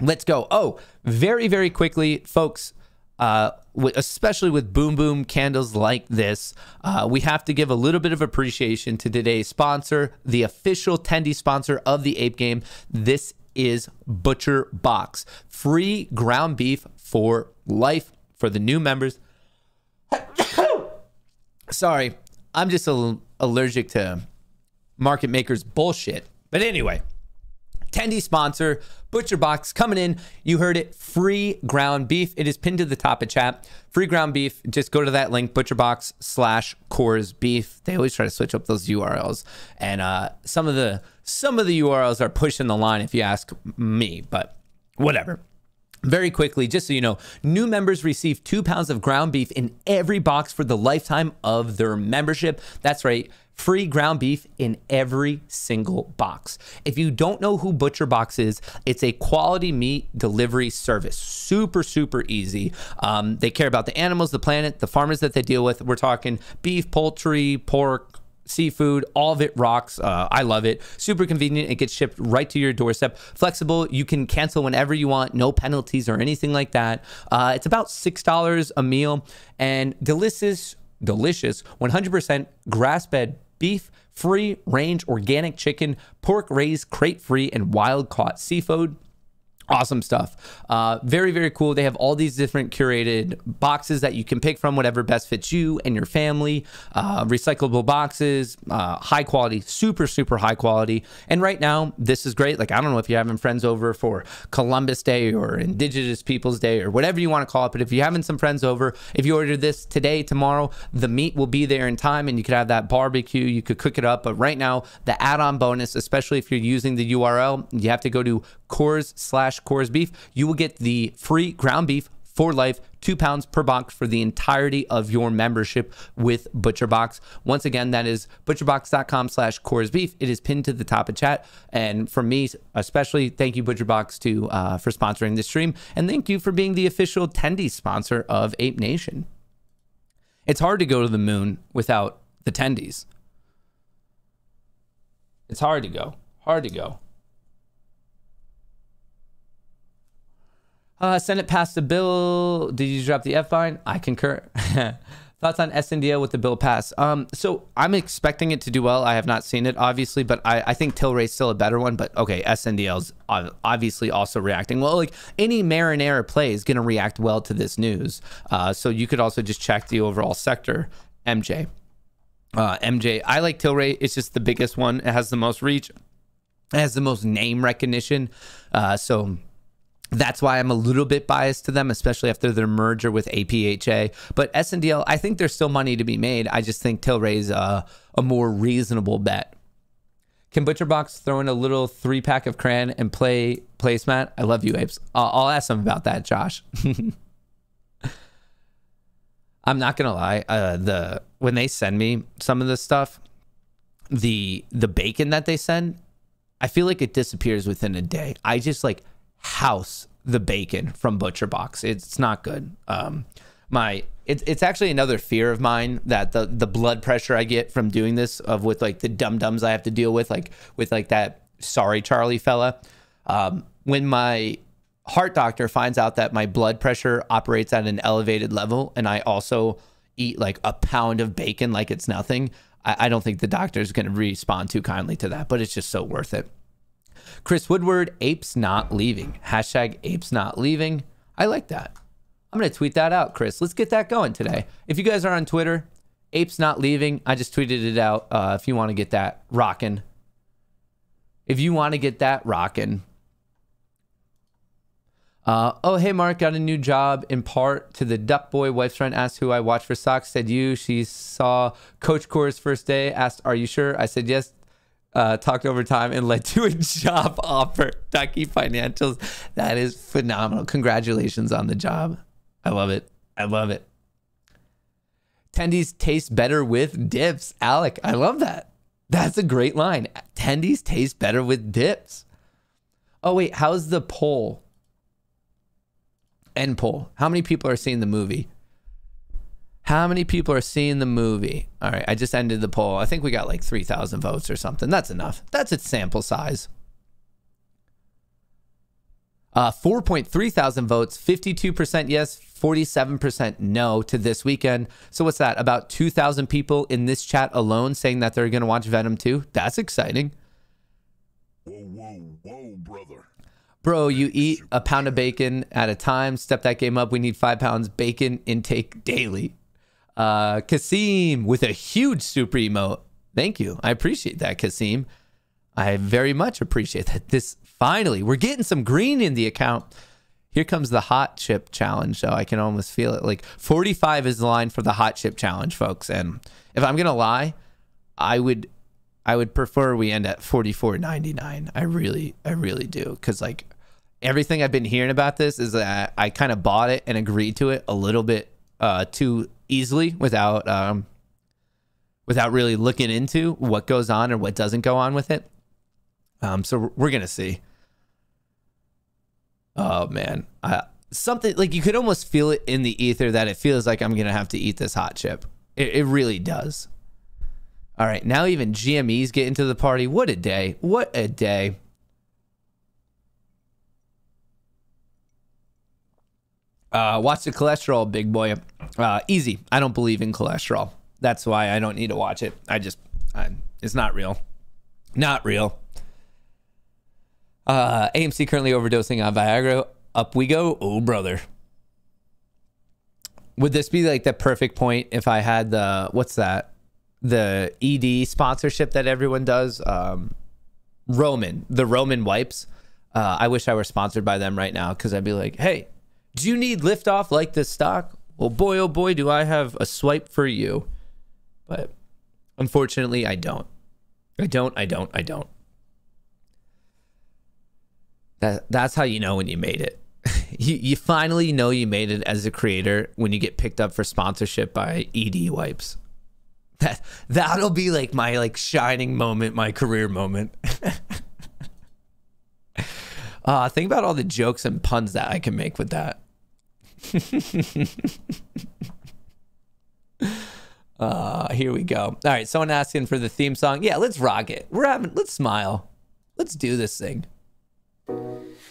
let's go. Oh, very, very quickly, folks, especially with boom boom candles like this, we have to give a little bit of appreciation to today's sponsor, the official Tendy sponsor of the Ape Game. This is Butcher Box. Free ground beef for life for the new members. Sorry, I'm just allergic to market makers bullshit. But anyway, Tendy sponsor, Butcher Box coming in. You heard it, free ground beef. It is pinned to the top of chat. Free ground beef. Just go to that link, butcherbox/Kohrs beef. They always try to switch up those URLs, and some of the URLs are pushing the line if you ask me, but whatever. Very quickly, just so you know, new members receive 2 pounds of ground beef in every box for the lifetime of their membership. That's right, free ground beef in every single box. If you don't know who Butcher Box is, it's a quality meat delivery service. Super, super easy. They care about the animals, the planet, the farmers that they deal with. We're talking beef, poultry, pork, seafood, all of it rocks. I love it. Super convenient. It gets shipped right to your doorstep. Flexible. You can cancel whenever you want. No penalties or anything like that. It's about $6 a meal, and delicious 100% grass-fed beef, free range organic chicken, pork raised crate free, and wild caught seafood. Awesome stuff. Very, very cool. They have all these different curated boxes that you can pick from, whatever best fits you and your family. Recyclable boxes, high quality, super, super high quality. And right now, this is great. Like, I don't know if you're having friends over for Columbus Day or Indigenous Peoples Day or whatever you want to call it, but if you're having some friends over, if you order this today, tomorrow, the meat will be there in time and you could have that barbecue. You could cook it up. But right now, the add-on bonus, especially if you're using the URL, you have to go to Kohrs/Kohrs beef. You will get the free ground beef for life, 2 pounds per box for the entirety of your membership with Butcher Box. Once again, that is butcherbox.com/Kohrs beef. It is pinned to the top of chat. And for me, especially, thank you, Butcher Box, for sponsoring this stream. And thank you for being the official Tendy sponsor of Ape Nation. It's hard to go to the moon without the Tendies. It's hard to go. Hard to go. Senate passed the bill. Did you drop the F-line? I concur. Thoughts on SNDL with the bill pass? So I'm expecting it to do well. I have not seen it, obviously, but I think Tilray's still a better one. But okay, SNDL's obviously also reacting well. Like any marinara play is going to react well to this news. So you could also just check the overall sector. MJ, I like Tilray. It's just the biggest one. It has the most reach. It has the most name recognition. So that's why I'm a little bit biased to them, especially after their merger with APHA. But SNDL, I think there's still money to be made. I just think Tilray's a more reasonable bet. Can Butcher Box throw in a little 3-pack of crayon and play placemat? I love you, Apes. I'll ask them about that, Josh. I'm not gonna lie. When they send me some of this stuff, the bacon that they send, I feel like it disappears within a day. I just like house the bacon from Butcher Box. It's not good. It's actually another fear of mine, that the blood pressure I get from doing this, with like the dum-dums I have to deal with that Sorry Charlie fella. When my heart doctor finds out that my blood pressure operates at an elevated level and I also eat like a pound of bacon like it's nothing, I don't think the doctor is going to respond too kindly to that, but it's just so worth it. Chris Woodward, apes not leaving. Hashtag apes not leaving. I like that. I'm going to tweet that out, Chris. Let's get that going today. If you guys are on Twitter, apes not leaving. I just tweeted it out. If you want to get that rocking. Oh, hey, Mark, got a new job in part to the Duck Boy. Wife's friend asked who I watch for socks. Said you. She saw Coach Kohrs first day. Asked, are you sure? I said yes. Talked over time and led to a job offer. Ducky Financials. That is phenomenal. Congratulations on the job. I love it. I love it. Tendies taste better with dips. Alec, I love that. That's a great line. Tendies taste better with dips. Oh, wait. How's the poll? End poll. How many people are seeing the movie? How many people are seeing the movie? All right, I just ended the poll. I think we got like 3,000 votes or something. That's enough. That's its sample size. 4.3 thousand votes, 52% yes, 47% no to this weekend. So what's that? About 2,000 people in this chat alone saying that they're going to watch Venom 2. That's exciting. Whoa, brother. Bro, you eat a pound of bacon at a time. Step that game up. We need 5 pounds bacon intake daily. Kasim with a huge super emote. Thank you. I appreciate that, Kasim. I very much appreciate that. This finally, we're getting some green in the account. Here comes the hot chip challenge. So I can almost feel it. Like 45 is the line for the hot chip challenge, folks. And if I'm gonna lie, I would prefer we end at 44.99. I really do. Cause like everything I've been hearing about this is that I kind of bought it and agreed to it a little bit too easily without really looking into what goes on or what doesn't go on with it. So we're gonna see. Oh man, something like you could almost feel it in the ether that it feels like I'm gonna have to eat this hot chip. It really does. All right, now even GME's get into the party. What a day! What a day! Watch the cholesterol, big boy. Easy. I don't believe in cholesterol. That's why I don't need to watch it. It's not real. Not real. AMC currently overdosing on Viagra. Up we go. Oh, brother. Would this be like the perfect point if I had the, what's that? The ED sponsorship that everyone does? The Roman wipes. I wish I were sponsored by them right now because I'd be like, hey, do you need liftoff like this stock? Well, oh boy, do I have a swipe for you. But unfortunately, I don't. I don't. That's how you know when you made it. You finally know you made it as a creator when you get picked up for sponsorship by ED wipes. That'll be like my like shining moment, my career moment. Think about all the jokes and puns that I can make with that. Here we go. All right, someone asking for the theme song. Yeah, let's rock it. Let's smile. Let's do this thing.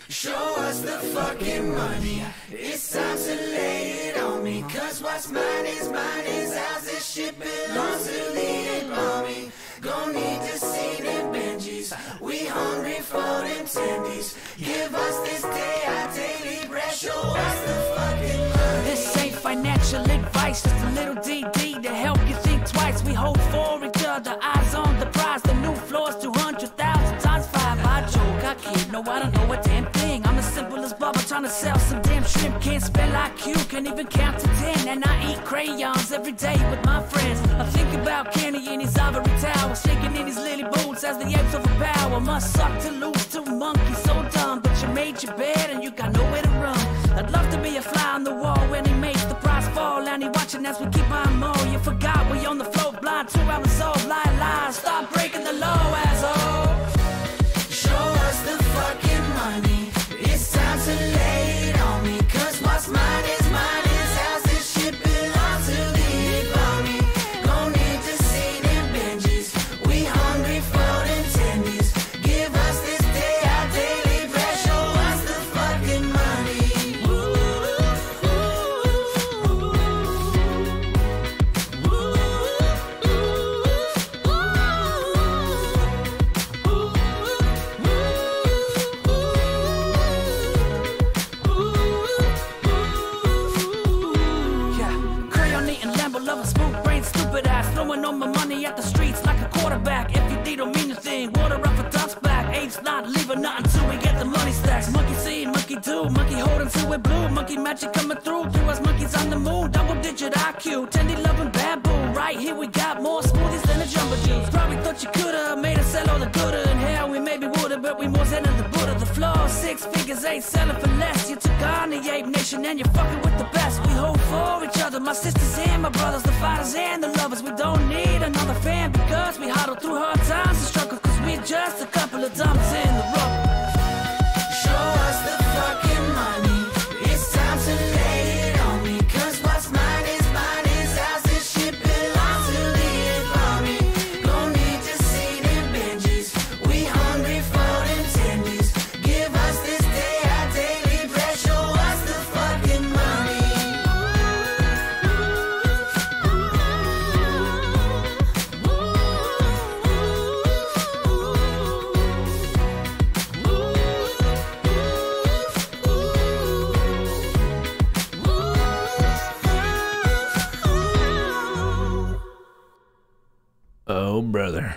Show us the fucking money. It's time to lay it on me. Cause what's mine is ours. This shit belongs to the army. Gon' need to see them Benjis. We hungry for them tendies. Give us this day our daily bread. Show us the fucking money. This ain't financial advice, just a little DD to help you think twice. We hope for each other, eyes on the prize. The new floor's 200,000 times 5. I joke, I kid, no, I don't know a damn thing. I'm as simple as Bubba trying to sell some damn shrimp. Can't spell IQ, can't even count to 10. And I eat crayons every day with my friends. I think about Kenny in his ivory tower, shaking in his lily boots as the apes overpower. Must suck to lose to monkeys, so dumb. But you made your bed and you got nowhere to run. I'd love to be a fly on the wall when he makes the prize fall. And he watching as we keep on more. You forgot we on the float, blind 2 hours old. Lie, stop breaking the law, asshole. Show us the fucking money. It's time to lay it on me. Cause what's mine is ours. This shit belongs to the army. Gon' need to see them Benjis. We hungry for them tendies. Give us this day our daily bread. Show us the fucking money. Stupid ass, throwing all my money at the streets like a quarterback. If you D don't mean a thing, water up a duck's back. Apes not leaving nothing till we get the money stacks. Monkey see, monkey do, monkey holding to it blue. Monkey magic coming through us monkeys on the moon. Double digit IQ, tendy loving bamboo. Right here we got more smoothies than a jumbo juice. Probably thought you coulda made us sell all the gooda. In hell we maybe woulda, but we more zen than the Buddha. The floor 6 figures ain't selling for less. You took on the ape nation and you're fucking with the best. We hold for each other, my sisters and my brothers, the fighters and the lovers. We don't need another fan because we huddle through hard times and struggle. Cause we're just a couple of dummies in the rubble. Show us the fucking money. It's time to lay it on me. Cause what's mine is ours. This shit belongs to the army. Gon' need to see them Benjis. We hungry for them tendies. Give us this day our daily Oh, brother.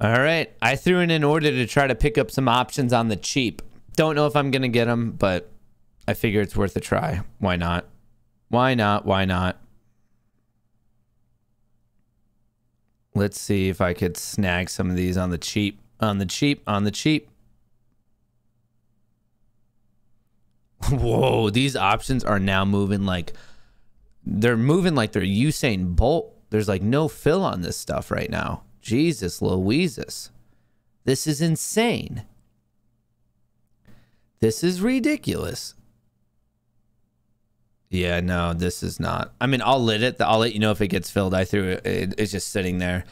All right. I threw in an order to try to pick up some options on the cheap. Don't know if I'm going to get them, but I figure it's worth a try. Why not? Why not? Why not? Let's see if I could snag some of these on the cheap. On the cheap. On the cheap. Whoa, these options are now moving like... They're moving like they're Usain Bolt. There's like no fill on this stuff right now. Jesus Louises. This is insane. This is ridiculous. Yeah, no, this is not. I mean, I'll let it. I'll let you know if it gets filled. I threw it. It's just sitting there.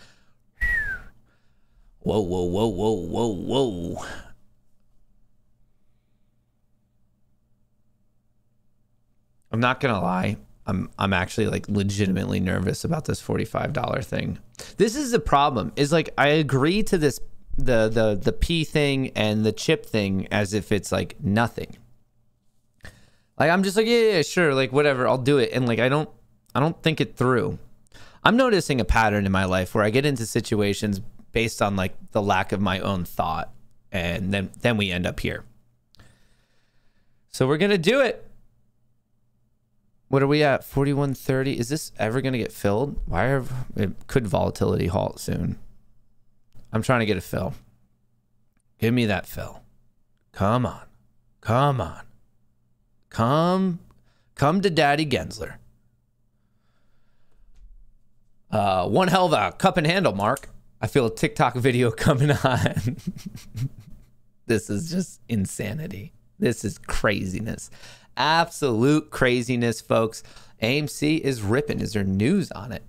Whoa, whoa, whoa, whoa, whoa, whoa. I'm not gonna lie. I'm actually like legitimately nervous about this $45 thing. This is the problem. Is like I agree to this the P thing and the chip thing as if it's like nothing. Like I'm just like yeah, sure, like whatever, I'll do it. And like I don't think it through. I'm noticing a pattern in my life where I get into situations based on like the lack of my own thought, and then we end up here. So we're gonna do it. What are we at? 41.30. Is this ever going to get filled? It could volatility halt soon. I'm trying to get a fill. Give me that fill. Come on. Come on. Come to Daddy Gensler. One hell of a cup and handle, Mark. I feel a TikTok video coming on. This is just insanity. This is craziness. Absolute craziness, folks. AMC is ripping. Is there news on it?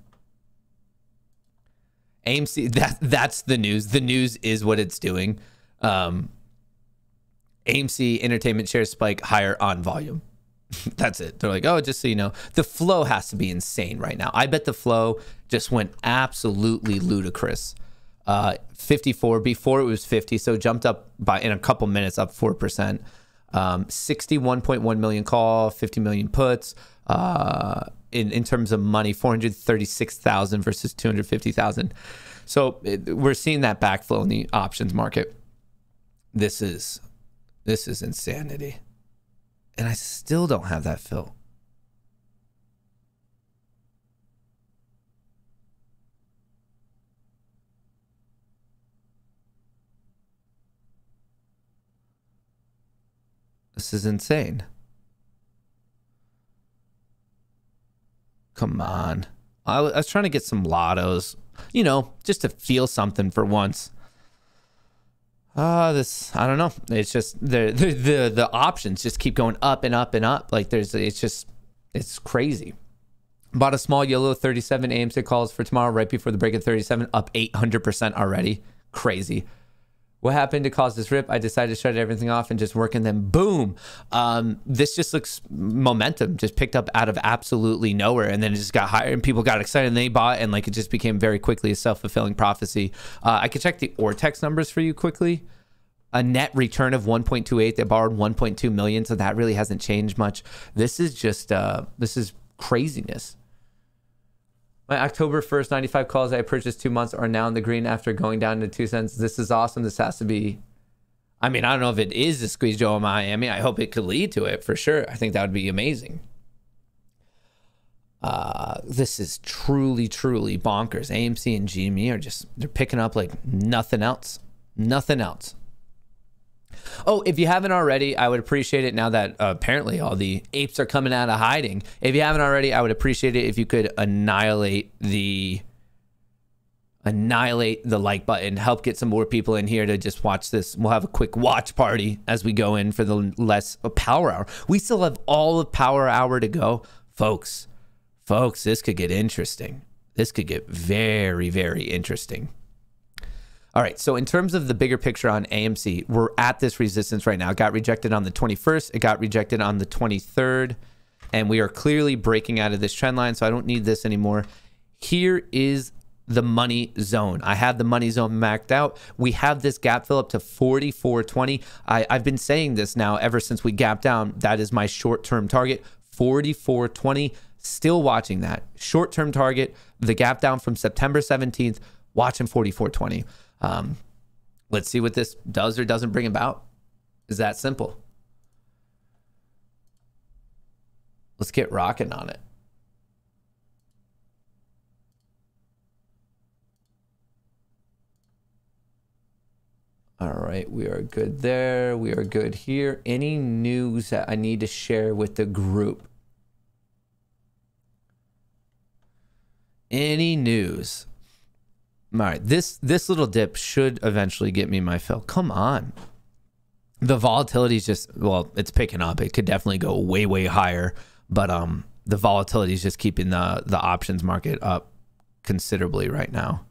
AMC, that's the news. The news is what it's doing. AMC entertainment shares spike higher on volume. That's it. They're like, oh, just so you know, the flow has to be insane right now. I bet the flow just went absolutely ludicrous. 54 before it was 50, so jumped up by in a couple minutes, up 4%. 61.1 million call, 50 million puts. In terms of money, 436,000 versus 250,000. So we're seeing that backflow in the options market. This is insanity, and I still don't have that fill. This is insane. Come on. I was trying to get some lottos, you know, just to feel something for once. I don't know. It's just the options just keep going up and up and up. Like it's crazy. Bought a small yellow 37 AMC calls for tomorrow right before the break at 37, up 800% already. Crazy. What happened to cause this rip? I decided to shut everything off and just work, and then boom. This just looks momentum just picked up out of absolutely nowhere, and then it just got higher and people got excited and they bought, and like it just became very quickly a self-fulfilling prophecy. I could check the Ortex numbers for you quickly. A net return of 1.28. They borrowed 1.2 million, so that really hasn't changed much. This is just this is craziness. My October 1st 95 calls I purchased 2 months are now in the green after going down to 2 cents. This is awesome. This has to be, I mean, I don't know if it is a squeeze Joe in Miami. I hope it could lead to it for sure. I think that would be amazing. This is truly, truly bonkers. AMC and GME are just, they're picking up like nothing else. Nothing else. Oh, if you haven't already, I would appreciate it now that apparently all the apes are coming out of hiding. If you haven't already, I would appreciate it if you could annihilate the like button, help get some more people in here to just watch this. We'll have a quick watch party as we go in for the less power hour. We still have all of power hour to go. Folks, this could get interesting. This could get very, very interesting. All right, so in terms of the bigger picture on AMC, we're at this resistance right now. It got rejected on the 21st. It got rejected on the 23rd. And we are clearly breaking out of this trend line, so I don't need this anymore. Here is the money zone. I have the money zone maxed out. We have this gap fill up to 44.20. I've been saying this now ever since we gapped down. That is my short-term target, 44.20. Still watching that. Short-term target, the gap down from September 17th, watching 44.20. Let's see what this does or doesn't bring about. Is that simple. Let's get rocking on it. All right, we are good there. We are good here. Any news that I need to share with the group? Any news? All right, this little dip should eventually get me my fill. Come on. The volatility is just, well, it's picking up. It could definitely go way, way higher, but the volatility is just keeping the options market up considerably right now.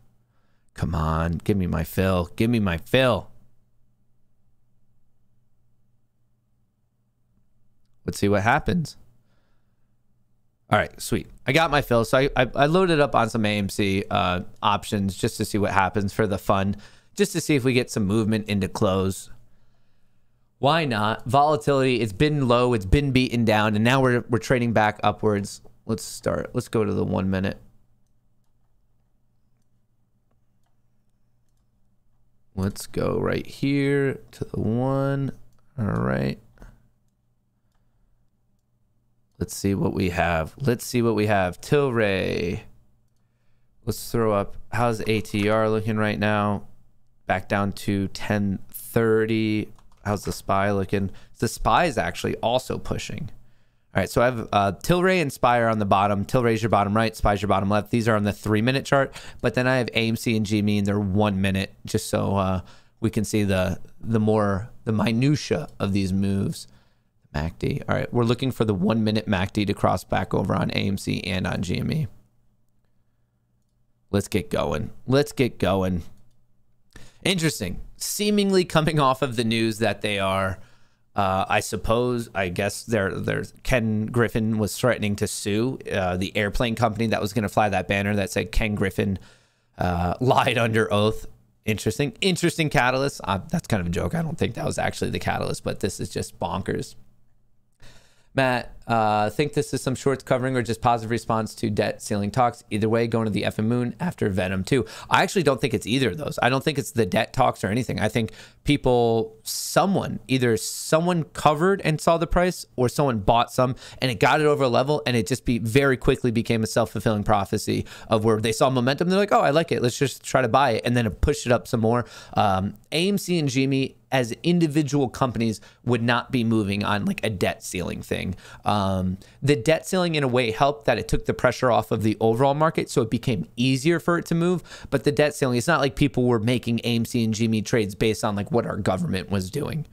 Come on, give me my fill. Give me my fill. Let's see what happens. All right, sweet. I got my fill. So I loaded up on some AMC options just to see what happens for the fun, just to see if we get some movement into close. Why not? Volatility, it's been low, it's been beaten down, and now we're trading back upwards. Let's start. Let's go to the 1 minute. Let's go right here to the 1. All right. Let's see what we have. Let's see what we have. Tilray. Let's throw up. How's ATR looking right now? Back down to 1030. How's the SPY looking? The SPY is actually also pushing. All right, so I have Tilray and SPY are on the bottom. Tilray's your bottom right, SPY's your bottom left. These are on the 3-minute chart, but then I have AMC and GME in their 1 minute, just so we can see the minutia of these moves. MACD. All right, we're looking for the 1 minute MACD to cross back over on AMC and on GME. Let's get going. Let's get going. Interesting. Seemingly coming off of the news that they are, I guess there's Ken Griffin was threatening to sue the airplane company that was going to fly that banner that said Ken Griffin lied under oath. Interesting catalyst. That's kind of a joke. I don't think that was actually the catalyst, but this is just bonkers. Matt, think this is some shorts covering or just positive response to debt ceiling talks? Either way, going to the effing moon after Venom 2. I actually don't think it's either of those. I don't think it's the debt talks or anything. I think either someone covered and saw the price, or someone bought some and it got it over a level, and it just very quickly became a self-fulfilling prophecy of where they saw momentum. They're like, oh, I like it. Let's just try to buy it. And then it pushed it up some more. AMC and GME as individual companies would not be moving on like a debt ceiling thing. The debt ceiling in a way helped that it took the pressure off of the overall market, so it became easier for it to move. But the debt ceiling, it's not like people were making AMC and GME trades based on like what our government was doing.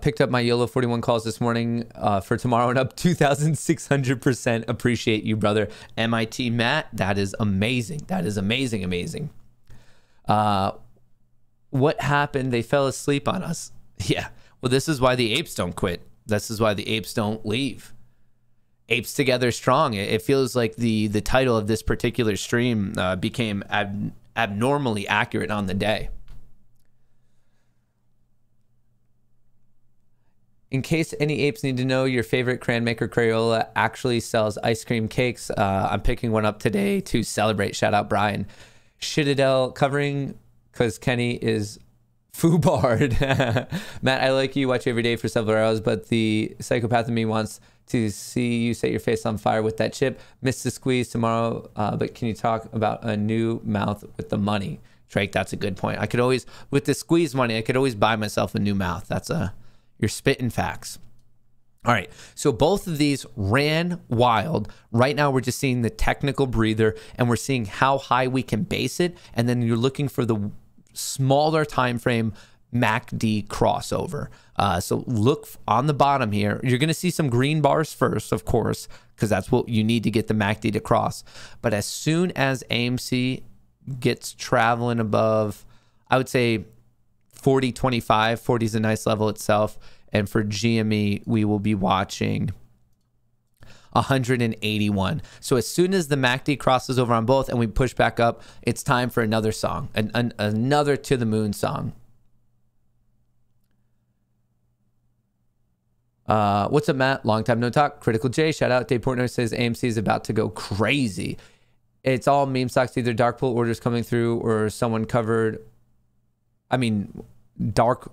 Picked up my YOLO 41 calls this morning for tomorrow and up 2,600%. Appreciate you, brother. MIT Matt, that is amazing. That is amazing, amazing. What happened? They fell asleep on us. Yeah. Well, this is why the apes don't quit. This is why the apes don't leave. Apes Together Strong. It feels like the title of this particular stream became abnormally accurate on the day. In case any apes need to know, your favorite Crayon Maker Crayola actually sells ice cream cakes. I'm picking one up today to celebrate. Shout out Brian. Shitadel covering because Kenny is foobarred. Matt, I like you. Watch you every day for several hours, but the psychopath in me wants to see you set your face on fire with that chip. Missed the squeeze tomorrow, but can you talk about a new mouth with the money? Drake, that's a good point. I could always, with the squeeze money, I could always buy myself a new mouth. You're spitting facts. All right, so both of these ran wild. Right now, we're just seeing the technical breather, and we're seeing how high we can base it, and then you're looking for the smaller time frame MACD crossover. So look on the bottom here. You're going to see some green bars first, of course, because that's what you need to get the MACD to cross. But as soon as AMC gets traveling above, I would say 40.25, 40 is a nice level itself. And for GME, we will be watching 181. So as soon as the MACD crosses over on both and we push back up, it's time for another song, another to the moon song. What's up, Matt? Long time no talk. Critical J, shout out. Dave Portnoy says AMC is about to go crazy. It's all meme stocks, either dark pool orders coming through or someone covered. I mean, dark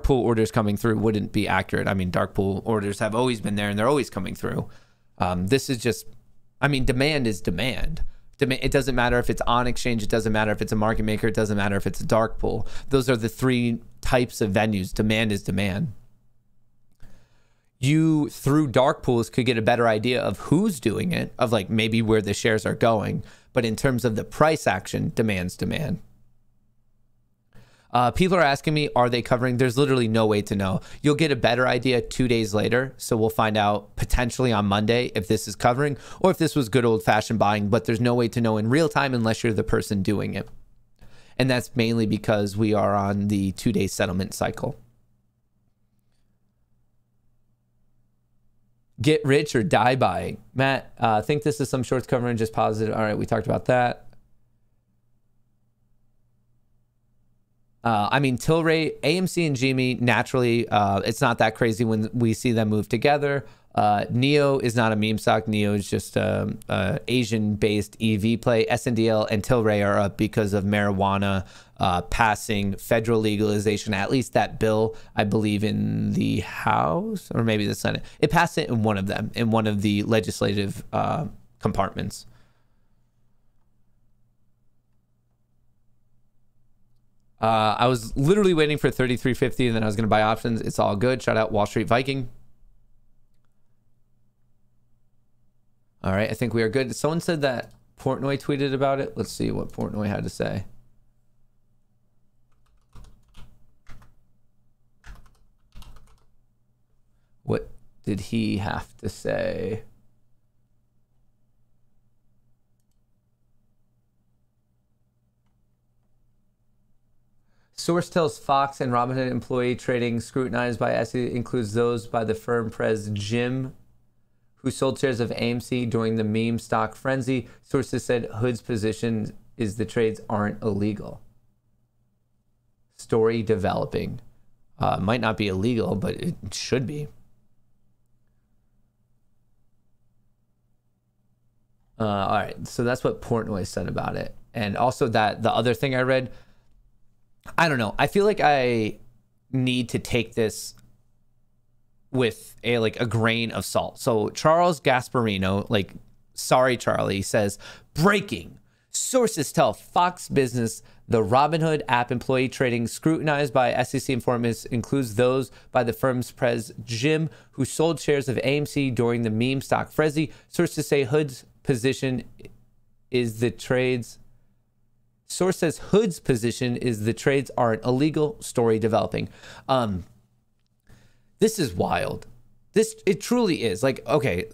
pool orders coming through wouldn't be accurate. I mean, dark pool orders have always been there and they're always coming through. This is just, I mean, demand is demand. It doesn't matter if it's on exchange. It doesn't matter if it's a market maker. It doesn't matter if it's a dark pool. Those are the three types of venues. Demand is demand. You, through dark pools, could get a better idea of who's doing it, of like maybe where the shares are going. But in terms of the price action, demand's demand. People are asking me, are they covering? There's literally no way to know. You'll get a better idea 2 days later. So we'll find out potentially on Monday if this is covering or if this was good old fashioned buying, but there's no way to know in real time unless you're the person doing it. And that's mainly because we are on the 2-day settlement cycle. Get rich or die buying. Matt, think this is some shorts covering, just positive. All right, we talked about that. I mean, Tilray, AMC and GME, naturally, it's not that crazy when we see them move together. NEO is not a meme stock. NEO is just a Asian-based EV play. SNDL and Tilray are up because of marijuana passing federal legalization, at least that bill, I believe, in the House or maybe the Senate. It passed it in one of them, in one of the legislative compartments. I was literally waiting for 33.50 and then I was going to buy options. It's all good. Shout out Wall Street Viking. All right, I think we are good. Someone said that Portnoy tweeted about it. Let's see what Portnoy had to say. What did he have to say? Source tells Fox and Robinhood employee trading scrutinized by SEC includes those by the firm Pres Jim, who sold shares of AMC during the meme stock frenzy. Sources said Hood's position is the trades aren't illegal. Story developing. Might not be illegal, but it should be. All right, so that's what Portnoy said about it. And also that the other thing I read, I don't know. I feel like I need to take this with a grain of salt. So Charles Gasparino, sorry Charlie, says, breaking. Sources tell Fox Business the Robinhood app employee trading scrutinized by SEC informants includes those by the firm's Pres Jim, who sold shares of AMC during the meme stock frenzy. Sources say Hood's position is the trades. Source says Hood's position is the trades aren't illegal. Story developing. This is wild. It truly is. Okay,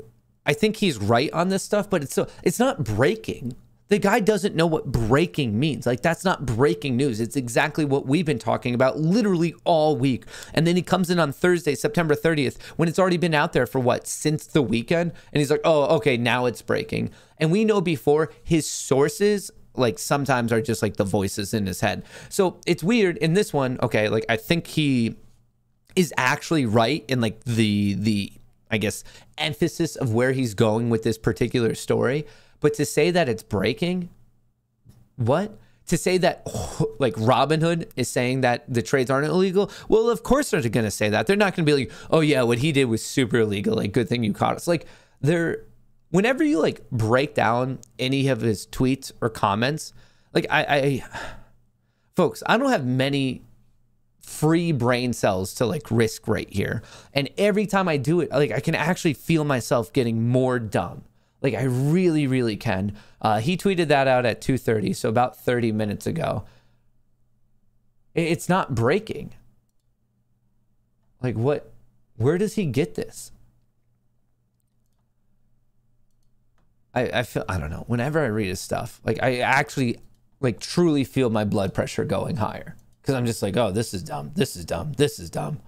I think he's right on this stuff, but it's not breaking. The guy doesn't know what breaking means. That's not breaking news. It's exactly what we've been talking about literally all week. And then he comes in on Thursday, September 30th, when it's already been out there for since the weekend. And he's like, oh, okay, now it's breaking. And we know before his sources sometimes are just the voices in his head. So it's weird in this one. Okay, I think he is actually right in the I guess emphasis of where he's going with this particular story. But to say that it's breaking, what? To say that Robinhood is saying that the trades aren't illegal? Well, of course they're going to say that. They're not going to be like, oh yeah, what he did was super illegal. Good thing you caught us. Whenever you break down any of his tweets or comments, folks, I don't have many free brain cells to risk right here. And every time I do it, I can actually feel myself getting more dumb. I really, really can. He tweeted that out at 2:30, so about 30 minutes ago. It's not breaking. What? Where does he get this? I feel, I don't know. Whenever I read his stuff, I actually truly feel my blood pressure going higher. Because I'm just oh, this is dumb. This is dumb. This is dumb.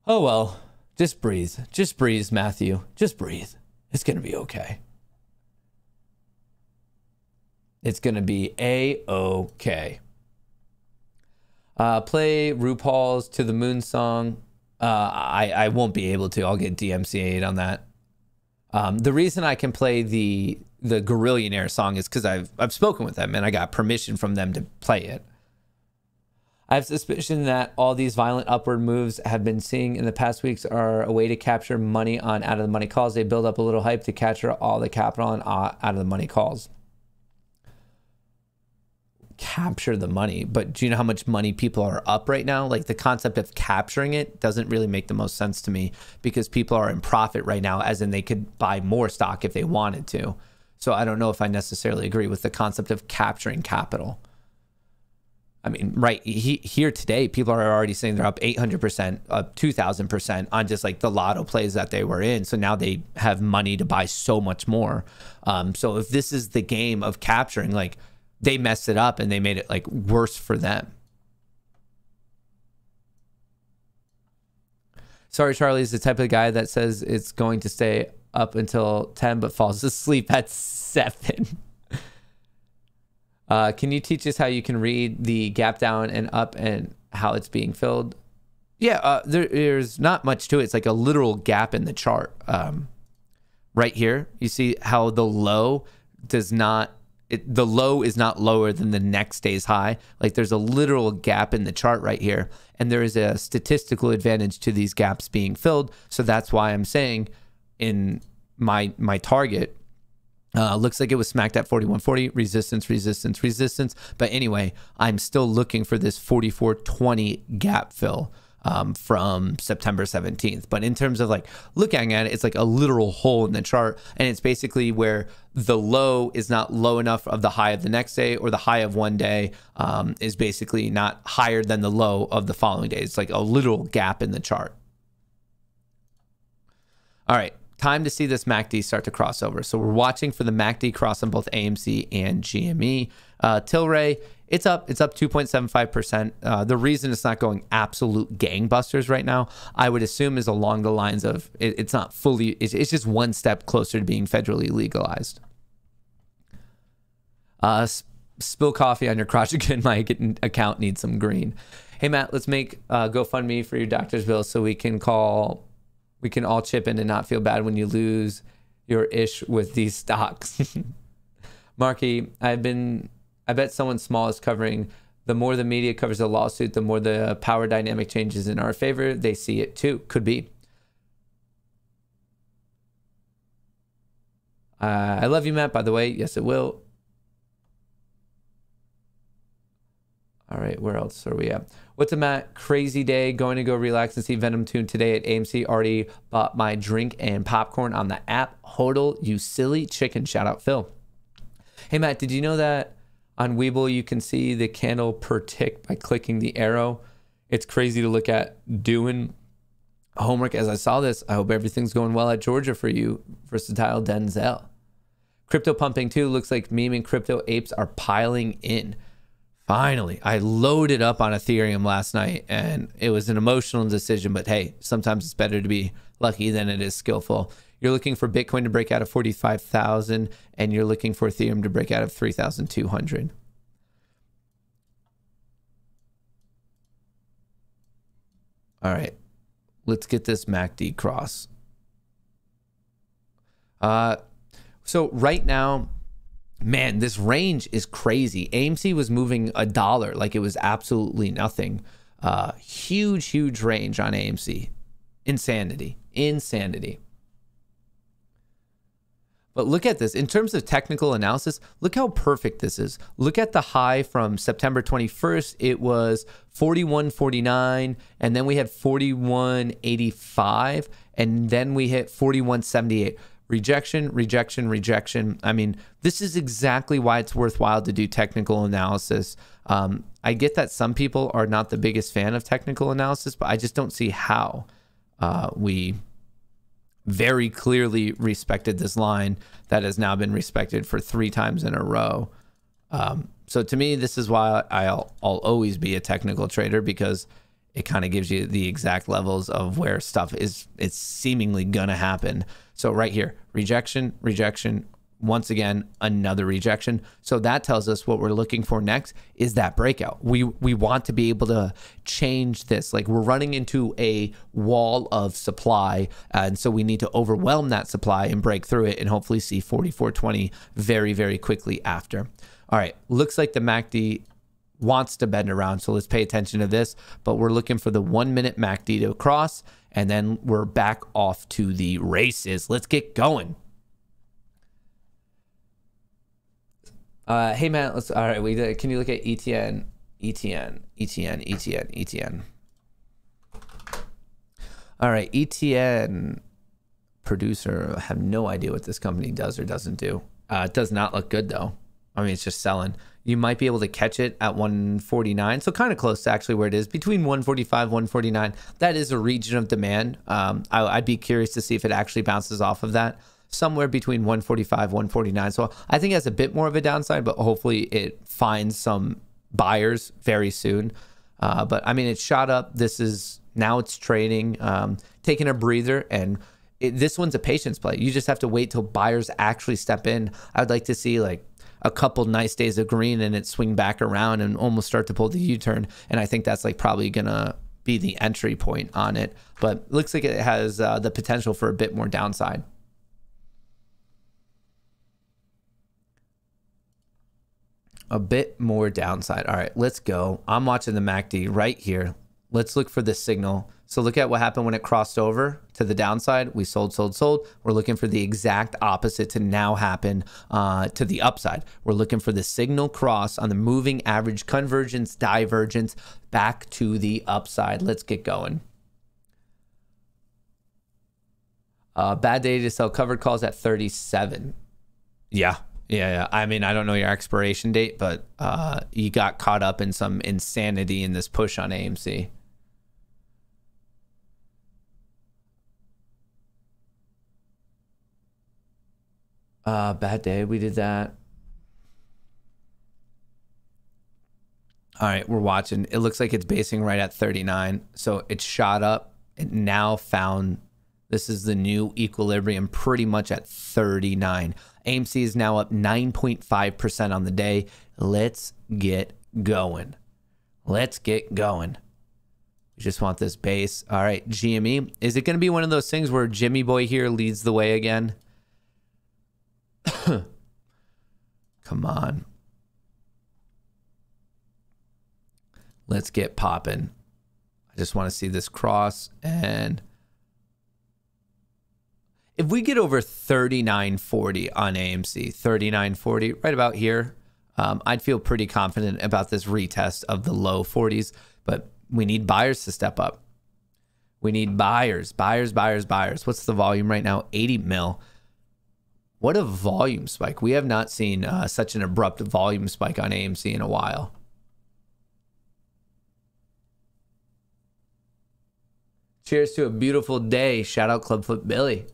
Oh, well. Just breathe. Just breathe, Matthew. Just breathe. It's going to be okay. It's going to be A-okay. Play RuPaul's To the Moon song. I won't be able to. I'll get DMCA'd on that. The reason I can play the Gorillionaire song is because I've spoken with them and I got permission from them to play it. I have suspicion that all these violent upward moves have been seeing in the past weeks are a way to capture money on out of the money calls. They build up a little hype to capture all the capital on out of the money calls. Capture the money, but do you know how much money people are up right now? Like the concept of capturing it doesn't really make the most sense to me because people are in profit right now, as in they could buy more stock if they wanted to. So I don't know if I necessarily agree with the concept of capturing capital. I mean, right here today, people are already saying they're up 800%, up 2,000% on just like the lotto plays that they were in. So now they have money to buy so much more. So if this is the game of capturing, like they messed it up and they made it like worse for them. Sorry, Charlie is the type of guy that says it's going to stay up until 10, but falls asleep at 7. Can you teach us how you can read the gap down and up and how it's being filled? Yeah, there's not much to it. It's like a literal gap in the chart. Right here, you see how the low does not, the low is not lower than the next day's high. Like there's a literal gap in the chart right here. And there is a statistical advantage to these gaps being filled. So that's why I'm saying in my target, looks like it was smacked at 4140, resistance, resistance, resistance. But anyway, I'm still looking for this 4420 gap fill from September 17th. But in terms of like looking at it, it's like a literal hole in the chart. And it's basically where the low is not low enough of the high of the next day, or the high of one day is basically not higher than the low of the following day. It's like a literal gap in the chart. All right. Time to see this MACD start to cross over. So we're watching for the MACD cross on both AMC and GME. Tilray, it's up 2.75%. The reason it's not going absolute gangbusters right now, I would assume, is along the lines of it's not fully, it's just one step closer to being federally legalized. Spill coffee on your crotch again. My account needs some green. Hey, Matt, let's make GoFundMe for your doctor's bill so we can all chip in and not feel bad when you lose your ish with these stocks. Marky, I bet someone small is covering. The more the media covers the lawsuit, the more the power dynamic changes in our favor. They see it too. Could be. I love you, Matt, by the way. Yes, it will. All right, where else are we at? What's up, Matt? Crazy day. Going to go relax and see Venom Tune today at AMC. Already bought my drink and popcorn on the app. Hodl, you silly chicken. Shout out, Phil. Hey, Matt, did you know that on Webull you can see the candle per tick by clicking the arrow? It's crazy to look at. Doing homework as I saw this. I hope everything's going well at Georgia for you. Versatile Denzel. Crypto pumping too. Looks like meme and crypto apes are piling in. Finally, I loaded up on Ethereum last night and it was an emotional decision, but hey, sometimes it's better to be lucky than it is skillful. You're looking for Bitcoin to break out of 45,000 and you're looking for Ethereum to break out of 3,200. All right, let's get this MACD cross. So right now, man, this range is crazy. AMC was moving $1 like it was absolutely nothing. Huge range on AMC. Insanity. But look at this. In terms of technical analysis, look how perfect this is. Look at the high from September 21st. It was 41.49, and then we had 41.85, and then we hit 41.78. Rejection. I mean, this is exactly why it's worthwhile to do technical analysis. I get that some people are not the biggest fan of technical analysis, but I just don't see how. We very clearly respected this line that has now been respected for 3 times in a row. So to me, this is why I'll always be a technical trader, because it kind of gives you the exact levels of where stuff is, it's seemingly gonna happen. So right here, rejection, rejection, once again, another rejection. So that tells us what we're looking for next is that breakout. We want to be able to change this. Like, we're running into a wall of supply, and so we need to overwhelm that supply and break through it and hopefully see 44.20 very, very quickly after. All right, looks like the MACD wants to bend around, so let's pay attention to this. But we're looking for the 1 minute MACD to cross, and then we're back off to the races. Let's get going. Hey man, let's, all right, can you look at ETN, ETN, ETN, ETN, ETN. All right, ETN producer, I have no idea what this company does or doesn't do. It does not look good though. I mean, it's just selling. You might be able to catch it at 149, so kind of close to actually where it is, between 145, 149. That is a region of demand. I'd be curious to see if it actually bounces off of that. Somewhere between 145, 149. So I think it has a bit more of a downside, but hopefully it finds some buyers very soon. But I mean, it shot up. This is, now it's trading, taking a breather, and this one's a patience play. You just have to wait till buyers actually step in. I'd like to see like a couple nice days of green and it swing back around and almost start to pull the U-turn. And I think that's like probably gonna be the entry point on it. But it looks like it has the potential for a bit more downside. A bit more downside. All right, let's go. I'm watching the MACD right here. Let's look for this signal. So look at what happened when it crossed over to the downside. We sold, sold, sold. We're looking for the exact opposite to now happen to the upside. We're looking for the signal cross on the moving average convergence, divergence back to the upside. Let's get going. Bad day to sell covered calls at 37. Yeah. Yeah, I mean, I don't know your expiration date, but you got caught up in some insanity in this push on AMC. Bad day, we did that. All right, we're watching. It looks like it's basing right at 39. So it shot up. It now found, this is the new equilibrium pretty much at 39. AMC is now up 9.5% on the day. Let's get going. Let's get going. We just want this base. All right, GME. Is it going to be one of those things where Jimmy Boy here leads the way again? Come on. Let's get popping. I just want to see this cross, and if we get over 39.40 on AMC, 39.40, right about here, I'd feel pretty confident about this retest of the low 40s, but we need buyers to step up. We need buyers, buyers, buyers, buyers. What's the volume right now? 80 mil. What a volume spike. We have not seen such an abrupt volume spike on AMC in a while. Cheers to a beautiful day. Shout out Clubfoot Billy.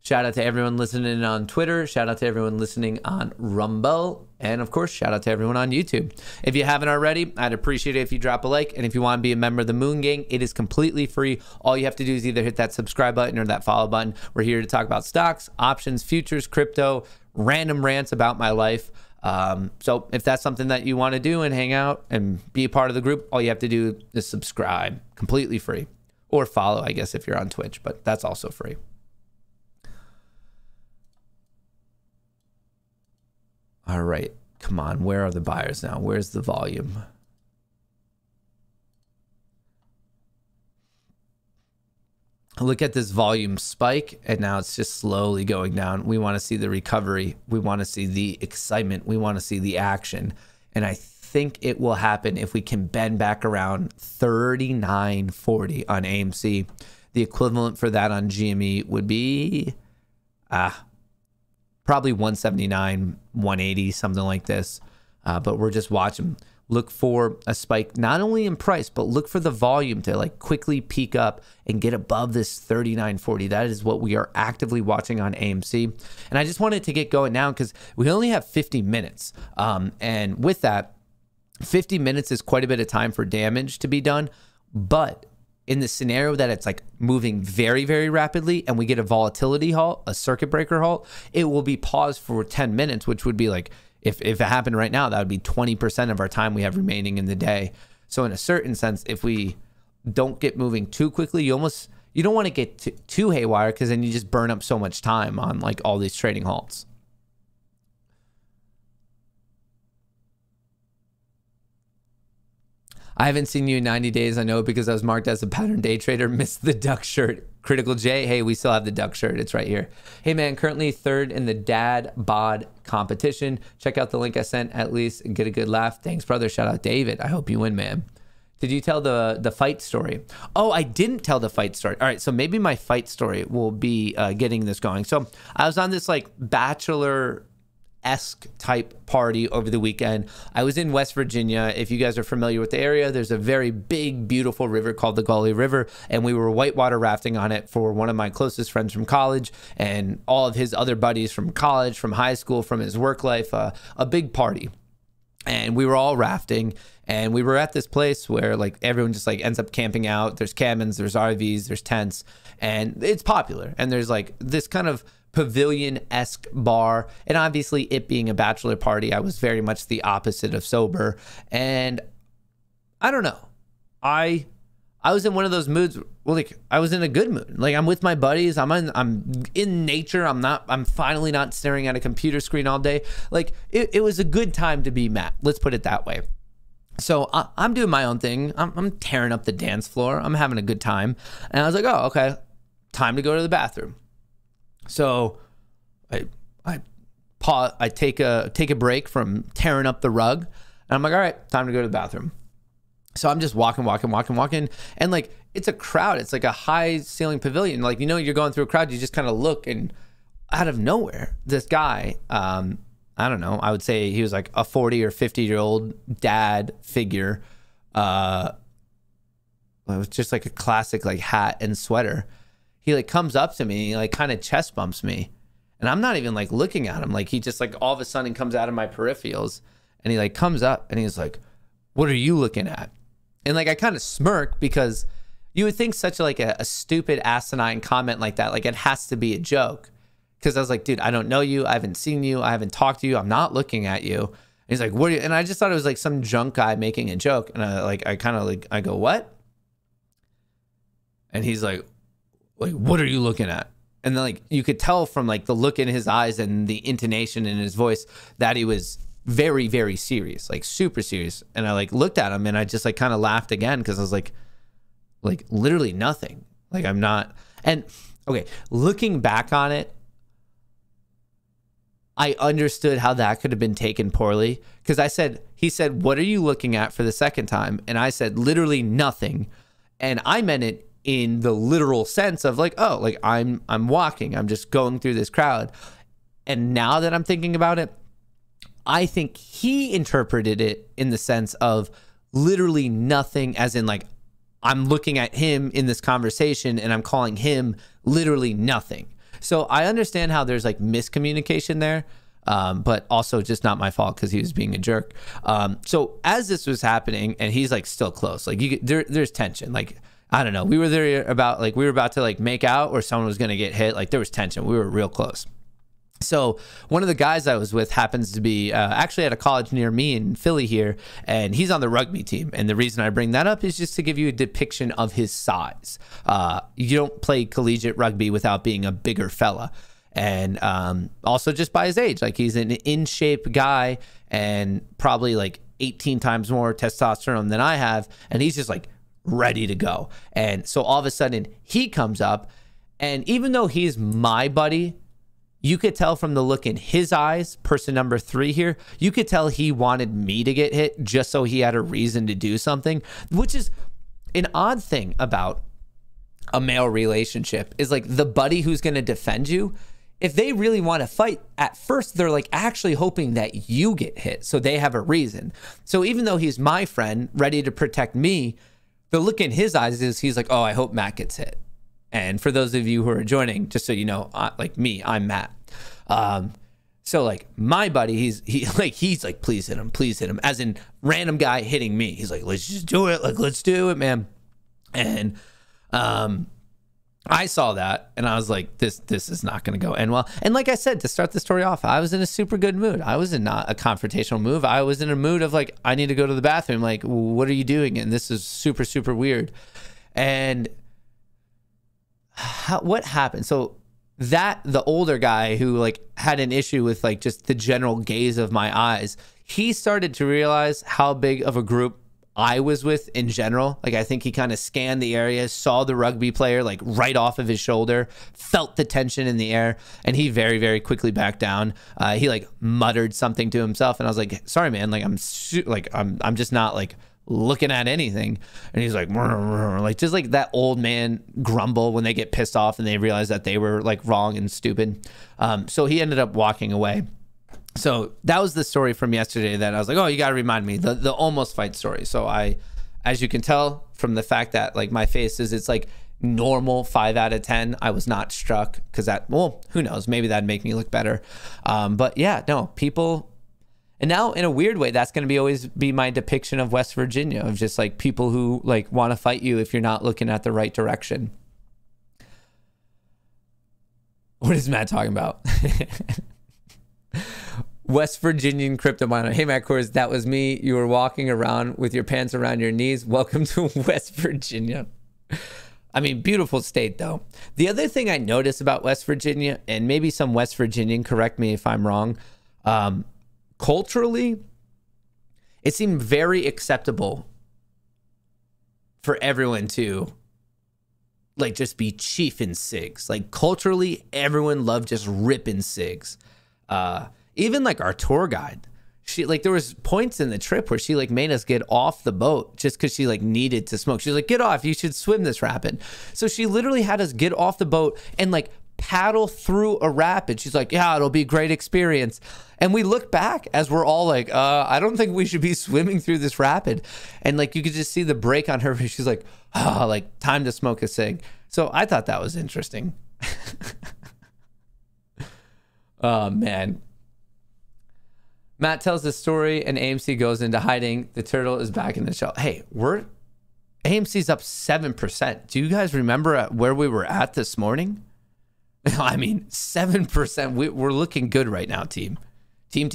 Shout out to everyone listening on Twitter. Shout out to everyone listening on Rumble. And of course, shout out to everyone on YouTube. If you haven't already, I'd appreciate it if you drop a like. And if you want to be a member of the Moon Gang, it is completely free. All you have to do is either hit that subscribe button or that follow button. We're here to talk about stocks, options, futures, crypto, random rants about my life. So if that's something that you want to do and hang out and be a part of the group, all you have to do is subscribe. Completely free. Or follow, I guess, if you're on Twitch, but that's also free. All right, come on. Where are the buyers now? Where's the volume? Look at this volume spike, and now it's just slowly going down. We want to see the recovery. We want to see the excitement. We want to see the action. And I think it will happen if we can bend back around 39.40 on AMC. The equivalent for that on GME would be probably 179, 180, something like this. But we're just watching. Look for a spike, not only in price, but look for the volume to like quickly peak up and get above this 39.40. That is what we are actively watching on AMC. And I just wanted to get going now because we only have 50 minutes. And with that, 50 minutes is quite a bit of time for damage to be done. But in the scenario that it's like moving very, very rapidly and we get a volatility halt, a circuit breaker halt, it will be paused for 10 minutes, which would be like, if it happened right now, that would be 20% of our time we have remaining in the day. So in a certain sense, if we don't get moving too quickly, you don't want to get too haywire, because then you just burn up so much time on like all these trading halts. I haven't seen you in 90 days. I know because I was marked as a pattern day trader. Missed the duck shirt. Critical J. Hey, we still have the duck shirt. It's right here. Hey, man, currently third in the dad bod competition. Check out the link I sent at least and get a good laugh. Thanks, brother. Shout out David. I hope you win, man. Did you tell the fight story? Oh, I didn't tell the fight story. All right, so maybe my fight story will be getting this going. So I was on this like bachelor-esque type party over the weekend. I was in West Virginia. If you guys are familiar with the area, there's a very big, beautiful river called the Gully River, and we were whitewater rafting on it for one of my closest friends from college and all of his other buddies from college, from high school, from his work life, a big party. And we were all rafting, and we were at this place where like everyone just like ends up camping out. There's cabins, there's RVs, there's tents, and it's popular. And there's like this kind of pavilion-esque bar, and obviously it being a bachelor party, I was very much the opposite of sober. And I don't know, I was in one of those moods. Well, like I was in a good mood. Like I'm with my buddies. I'm in nature. I'm finally not staring at a computer screen all day. Like it was a good time to be Matt. Let's put it that way. So I'm doing my own thing. I'm tearing up the dance floor. I'm having a good time. And I was like, oh, okay, time to go to the bathroom. So I pause. I take a break from tearing up the rug, and I'm like, all right, time to go to the bathroom. So I'm just walking, and like it's a crowd. It's like a high ceiling pavilion. Like, you know, you're going through a crowd, you just kind of look, and out of nowhere, this guy, I don't know, I would say he was like a 40 or 50-year-old dad figure. It was just like a classic like hat and sweater. He like comes up to me, he like kind of chest bumps me, and I'm not even like looking at him. Like he just like all of a sudden comes out of my peripherals, and he like comes up and he's like, "What are you looking at?" And like I kind of smirk, because you would think such like a stupid asinine comment like that, like it has to be a joke. Because I was like, dude, I don't know you, I haven't seen you, I haven't talked to you, I'm not looking at you. And he's like, what are you? And I just thought it was like some drunk guy making a joke. And I go, what? And he's like, what are you looking at? And then like you could tell from like the look in his eyes and the intonation in his voice that he was very, very serious, like super serious. And I like looked at him and I just like kind of laughed again, because I was like literally nothing. Like I'm not. And okay, looking back on it, I understood how that could have been taken poorly, because he said, what are you looking at, for the second time? And I said, literally nothing. And I meant it in the literal sense of like, oh, like I'm walking, I'm just going through this crowd. And now that I'm thinking about it, I think he interpreted it in the sense of literally nothing, as in like I'm looking at him in this conversation and I'm calling him literally nothing. So I understand how there's like miscommunication there, but also just not my fault, because he was being a jerk. So as this was happening, and he's like still close, like there's tension. Like, I don't know, we were there about like, we were about to like make out, or someone was going to get hit. Like there was tension. We were real close. So one of the guys I was with happens to be actually at a college near me in Philly here, and he's on the rugby team. And the reason I bring that up is just to give you a depiction of his size. You don't play collegiate rugby without being a bigger fella. And also just by his age, like he's an in-shape guy and probably like 18 times more testosterone than I have. And he's just like ready to go. And so all of a sudden he comes up, and even though he's my buddy, you could tell from the look in his eyes, person number 3 here, you could tell he wanted me to get hit just so he had a reason to do something, which is an odd thing about a male relationship, is like the buddy who's going to defend you, if they really want to fight, at first they're like actually hoping that you get hit, so they have a reason. So even though he's my friend ready to protect me, the look in his eyes is he's like, oh, I hope Matt gets hit. And for those of you who are joining, just so you know, like me, I'm Matt. So like my buddy, he's like, please hit him, as in random guy hitting me. He's like, let's just do it. Like, let's do it, man. And I saw that and I was like, this is not going to go end well. And like I said, to start the story off, I was in a super good mood. I was in not a confrontational mood. I was in a mood of like, I need to go to the bathroom. Like, what are you doing? And this is super, super weird. And what happened? So the older guy who like had an issue with like just the general gaze of my eyes, he started to realize how big of a group I was with in general. Like, I think he kind of scanned the area, saw the rugby player like right off of his shoulder, felt the tension in the air, and he very, very quickly backed down. He like muttered something to himself, and I was like, sorry, man, like I'm just not like looking at anything. And he's like, like just like that old man grumble when they get pissed off and they realize that they were like wrong and stupid. So he ended up walking away. So that was the story from yesterday that I was like, oh, you got to remind me, the almost fight story. So as you can tell from the fact that like my face it's like normal 5 out of 10. I was not struck because that, well, who knows, maybe that'd make me look better. But yeah, no, people, and now in a weird way, that's going to always be my depiction of West Virginia, of just like people who like want to fight you if you're not looking at the right direction. What is Matt talking about? West Virginian crypto miner. Hey, Matt Kohrs, that was me. You were walking around with your pants around your knees. Welcome to West Virginia. I mean, beautiful state, though. The other thing I noticed about West Virginia, and maybe some West Virginian, correct me if I'm wrong, culturally, it seemed very acceptable for everyone to like just be chief in cigs. Like culturally, everyone loved just ripping cigs. Even like our tour guide, she like, there was points in the trip where she like made us get off the boat just because she like needed to smoke. She's like, get off, you should swim this rapid. So she literally had us get off the boat and like paddle through a rapid. She's like, yeah, it'll be a great experience. And we look back as we're all like, I don't think we should be swimming through this rapid. And like, you could just see the break on her face. She's like, oh, like time to smoke a cig. So I thought that was interesting. Oh man. Matt tells the story and AMC goes into hiding. The turtle is back in the shell. Hey, AMC's up 7%. Do you guys remember where we were at this morning? I mean, 7%. We're looking good right now, team. Team.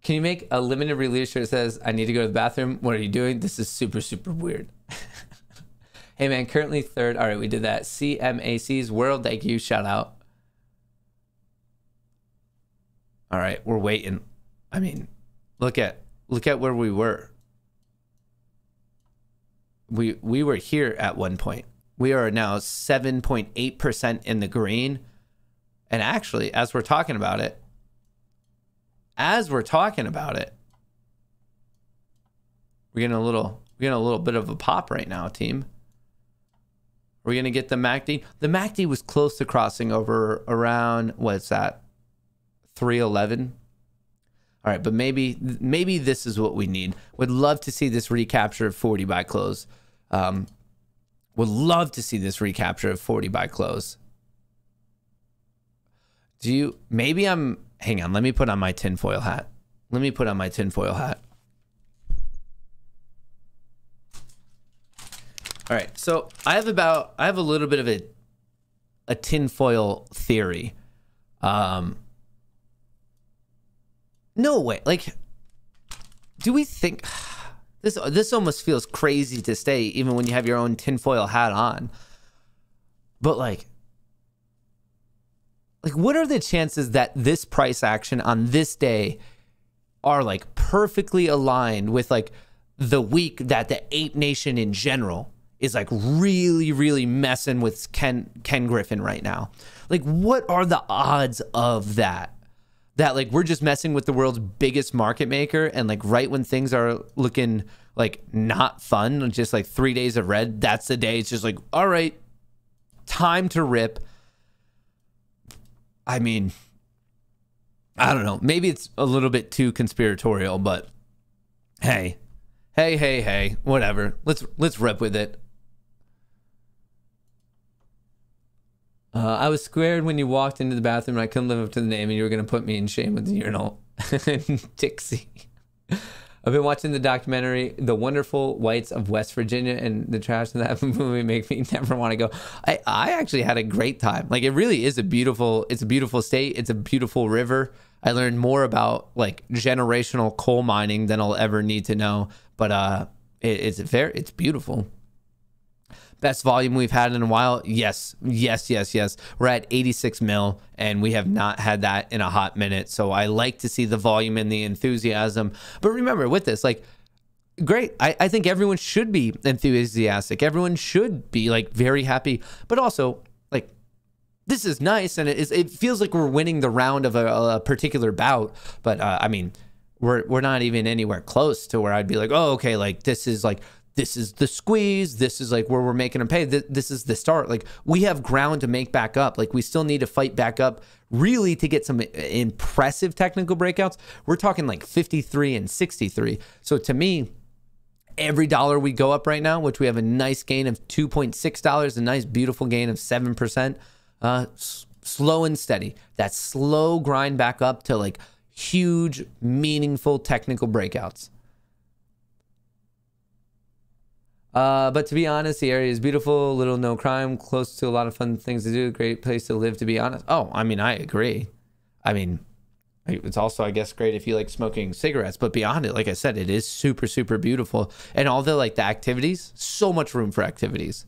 Can you make a limited release shirt that says, I need to go to the bathroom? What are you doing? This is super, super weird. Hey, man, currently third. All right, we did that. CMAC's World. Thank you. Shout out. All right, we're waiting. I mean, look at where we were. We were here at one point. We are now 7.8% in the green. And actually, as we're talking about it, we're getting a little bit of a pop right now, team. We're gonna get the MACD. The MACD was close to crossing over around, what's that? 311. All right, but maybe this is what we need. Would love to see this recapture of 40 by close. Would love to see this recapture of 40 by close. Hang on, let me put on my tinfoil hat. All right, so I have a little bit of a tinfoil theory. No way. Like, do we think this almost feels crazy to say, even when you have your own tinfoil hat on? But like what are the chances that this price action on this day are like perfectly aligned with like the week that the ape nation in general is like really, really messing with Ken Griffin right now? Like, what are the odds of that? That like we're just messing with the world's biggest market maker, and like right when things are looking like not fun, just like 3 days of red, that's the day it's just like, all right, time to rip. I mean, I don't know, maybe it's a little bit too conspiratorial, but hey, whatever, let's rip with it. I was scared when you walked into the bathroom and I couldn't live up to the name and you were going to put me in shame with the urinal. Dixie. I've been watching the documentary The Wonderful Whites of West Virginia, and the trash in that movie make me never want to go. I actually had a great time. Like, it really is a beautiful state. It's a beautiful river. I learned more about like generational coal mining than I'll ever need to know. But it's beautiful. Best volume we've had in a while. Yes. We're at 86 mil, and we have not had that in a hot minute. So I like to see the volume and the enthusiasm. But remember, with this, like, great. I think everyone should be enthusiastic. Everyone should be like very happy. But also, like, this is nice, and it feels like we're winning the round of a particular bout. But I mean, we're not even anywhere close to where I'd be like, oh, okay, like this is the squeeze. This is like where we're making them pay. This is the start. Like, we have ground to make back up. Like, we still need to fight back up really to get some impressive technical breakouts. We're talking like 53 and 63. So to me, every dollar we go up right now, which we have a nice gain of $2.6, a nice beautiful gain of 7%, slow and steady. That slow grind back up to like huge, meaningful technical breakouts. But to be honest, the area is beautiful, little no crime, close to a lot of fun things to do, great place to live, to be honest. Oh, I mean, I agree. I mean, it's also, I guess, great if you like smoking cigarettes, but beyond it, like I said, it is super, super beautiful. And all the like the activities, so much room for activities.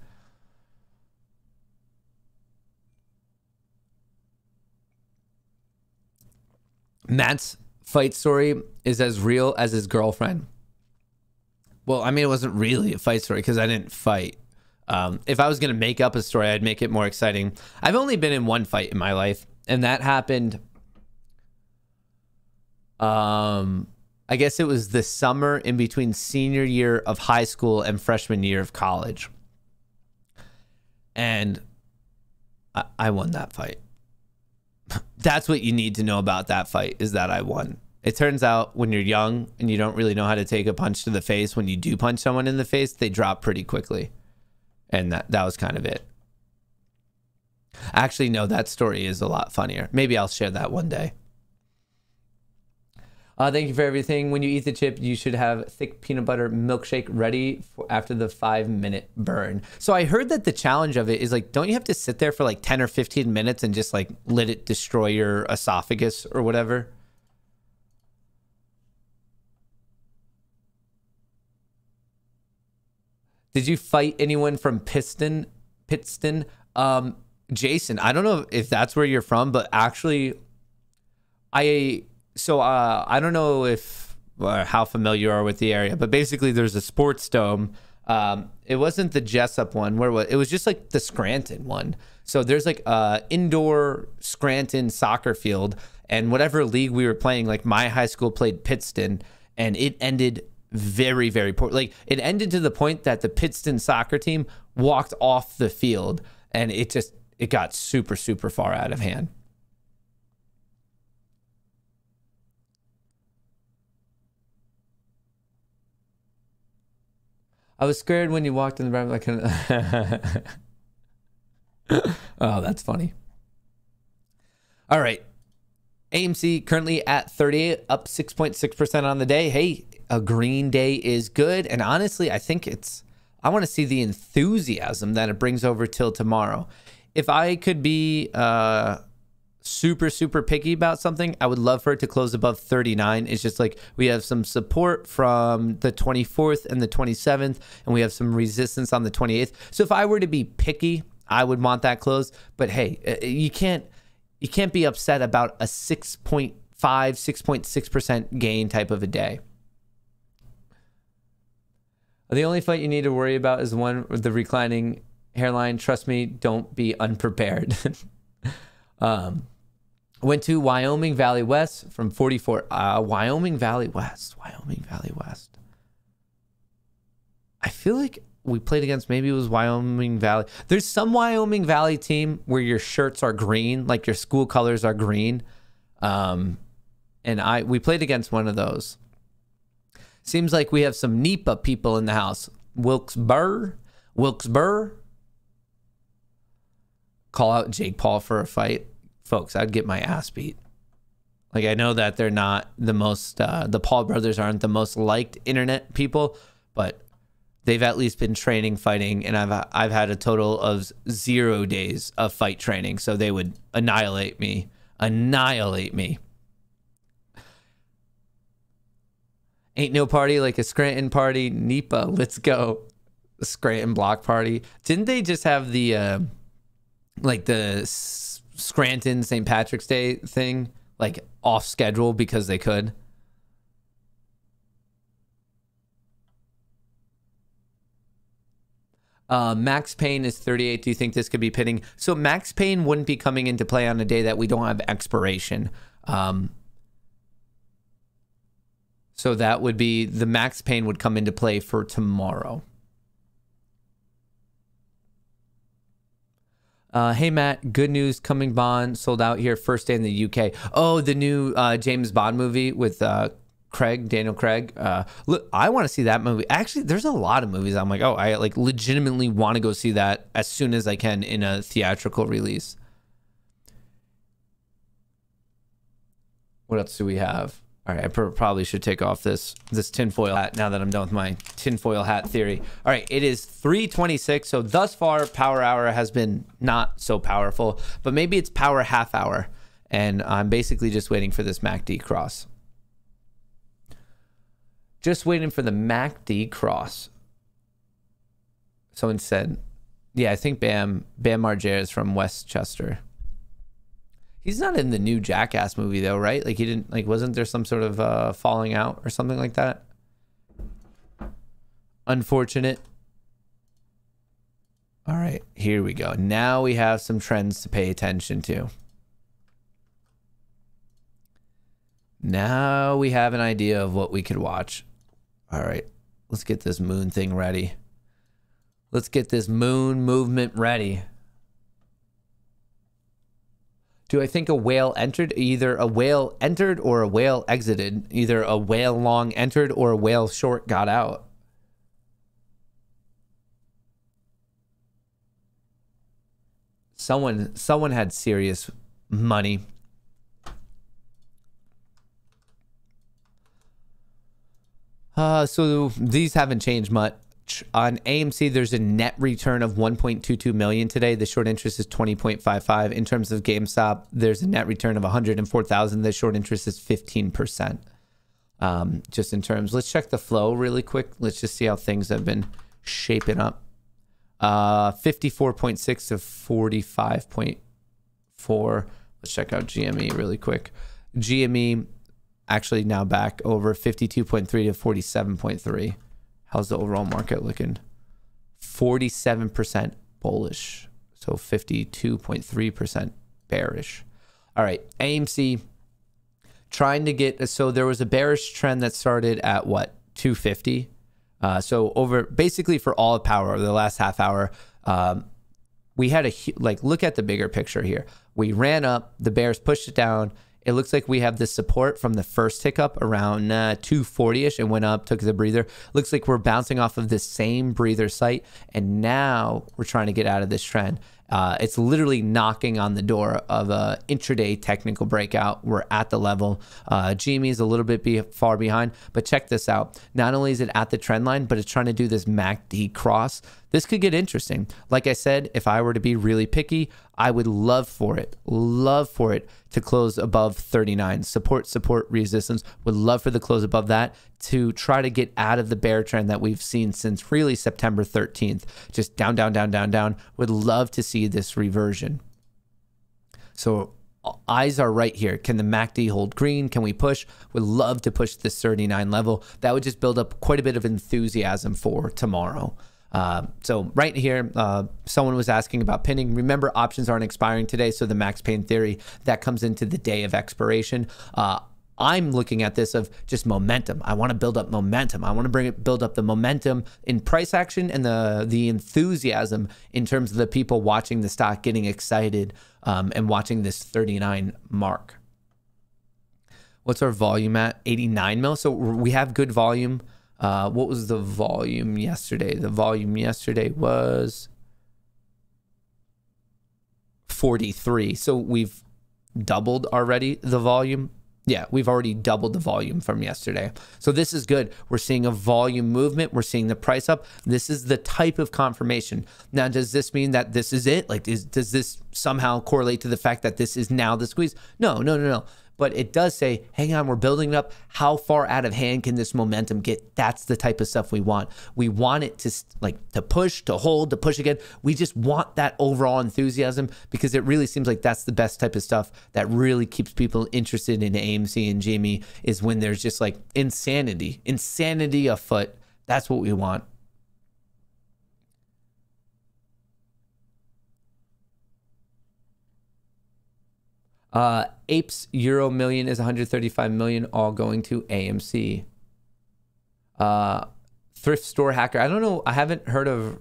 Matt's fight story is as real as his girlfriend. Well, I mean, it wasn't really a fight story because I didn't fight. If I was going to make up a story, I'd make it more exciting. I've only been in one fight in my life, and that happened, I guess it was the summer in between senior year of high school and freshman year of college. And I won that fight. That's what you need to know about that fight, is that I won. It turns out when you're young and you don't really know how to take a punch to the face, when you do punch someone in the face, they drop pretty quickly. And that was kind of it. Actually, no, that story is a lot funnier. Maybe I'll share that one day. Thank you for everything. When you eat the chip, you should have thick peanut butter milkshake ready for after the 5-minute burn. So I heard that the challenge of it is like, don't you have to sit there for like 10 or 15 minutes and just like let it destroy your esophagus or whatever? Did you fight anyone from Pittston? Jason, I don't know if that's where you're from, but actually, I don't know if how familiar you are with the area, but basically there's a sports dome. It wasn't the Jessup one. Where was it? Was just like the Scranton one. So there's like indoor Scranton soccer field, and whatever league we were playing, like my high school played Pittston, and it ended very, very poor. Like, it ended to the point that the Pittston soccer team walked off the field, and it got super, super far out of hand. I was scared when you walked in the room. Like, oh, that's funny. All right. AMC currently at 38, up 6.6% on the day. Hey, a green day is good. And honestly, I think I want to see the enthusiasm that it brings over till tomorrow. If I could be super, super picky about something, I would love for it to close above 39. It's just like we have some support from the 24th and the 27th, and we have some resistance on the 28th. So if I were to be picky, I would want that close. But hey, you can't be upset about a 6.5, 6.6% gain type of a day. The only fight you need to worry about is the one with the reclining hairline. Trust me, don't be unprepared. Went to Wyoming Valley West from 44. Wyoming Valley West. I feel like we played against, maybe it was Wyoming Valley. There's some Wyoming Valley team where your shirts are green, like your school colors are green. And we played against one of those. Seems like we have some NEPA people in the house. Wilkes-Barre. Call out Jake Paul for a fight. Folks, I'd get my ass beat. Like, I know that they're not the most, the Paul brothers aren't the most liked internet people, but they've at least been training, fighting, and I've had a total of 0 days of fight training, so they would annihilate me. Annihilate me. Ain't no party like a Scranton party. NEPA, let's go. The Scranton block party. Didn't they just have the, like the Scranton St. Patrick's Day thing, like off schedule because they could? Max Payne is 38. Do you think this could be pitting? So Max Payne wouldn't be coming into play on a day that we don't have expiration. So that would be, the Max Payne would come into play for tomorrow. Hey, Matt, good news. Coming Bond sold out here. First day in the UK. Oh, the new James Bond movie with Daniel Craig. Look, I want to see that movie. Actually, there's a lot of movies I'm like, oh, I like legitimately want to go see that as soon as I can in a theatrical release. What else do we have? All right, I probably should take off this tinfoil hat now that I'm done with my tinfoil hat theory. All right, it is 3:26. So thus far, Power Hour has been not so powerful, but maybe it's Power Half Hour, and I'm basically just waiting for this MACD cross. Just waiting for the MACD cross. Someone said, yeah, I think Bam Margera is from Westchester. He's not in the new Jackass movie though, right? Like he didn't, like, wasn't there some sort of falling out or something like that? Unfortunate. All right, here we go. Now we have some trends to pay attention to. Now we have an idea of what we could watch. All right, let's get this moon thing ready. Let's get this moon movement ready. Do I think a whale entered? Either a whale entered or a whale exited. Either a whale long entered or a whale short got out. Someone had serious money. So these haven't changed much. On AMC, there's a net return of 1.22 million today. The short interest is 20.55. In terms of GameStop, there's a net return of 104,000. The short interest is 15%. Just in terms, let's check the flow really quick. Let's just see how things have been shaping up. 54.6 to 45.4. Let's check out GME really quick. GME actually now back over 52.3 to 47.3. How's the overall market looking? 47% bullish. So 52.3% bearish. All right, AMC trying to get, so there was a bearish trend that started at what, 250? So over, basically for all of Power, the last half hour, we had look at the bigger picture here. We ran up, the bears pushed it down. It looks like we have the support from the first hiccup around 240-ish and went up, took the breather. Looks like we're bouncing off of this same breather site, and now we're trying to get out of this trend. It's literally knocking on the door of a intraday technical breakout. We're at the level. GME is a little bit far behind, but check this out. Not only is it at the trend line, but it's trying to do this MACD cross. This could get interesting. Like I said, if I were to be really picky, I would love for it to close above 39. Support, resistance. Would love for the close above that to try to get out of the bear trend that we've seen since really September 13th. Just down, down, down, down, down. Would love to see this reversion. So eyes are right here. Can the MACD hold green? Can we push? Would love to push this 39 level. That would just build up quite a bit of enthusiasm for tomorrow. So right here, someone was asking about pinning. Remember, options aren't expiring today, so the Max Payne theory, that comes into the day of expiration. I'm looking at this of just momentum. I want to build up momentum. I want to build up the momentum in price action and the enthusiasm in terms of the people watching the stock getting excited and watching this 39 mark. What's our volume at? 89 mil. So we have good volume. What was the volume yesterday? The volume yesterday was 43. So we've doubled already the volume Yeah, we've already doubled the volume from yesterday. So this is good. We're seeing a volume movement. We're seeing the price up. This is the type of confirmation. Now, does this mean that this is it? Like, does this somehow correlate to the fact that this is now the squeeze? No, no, no, no. But it does say, hang on, we're building it up. How far out of hand can this momentum get? That's the type of stuff we want. We want it to push, to hold, to push again. We just want that overall enthusiasm, because it really seems like that's the best type of stuff that really keeps people interested in AMC and Jamie, is when there's just like insanity afoot. That's what we want. APES Euro million is 135 million, all going to AMC. Thrift store hacker. I don't know. I haven't heard of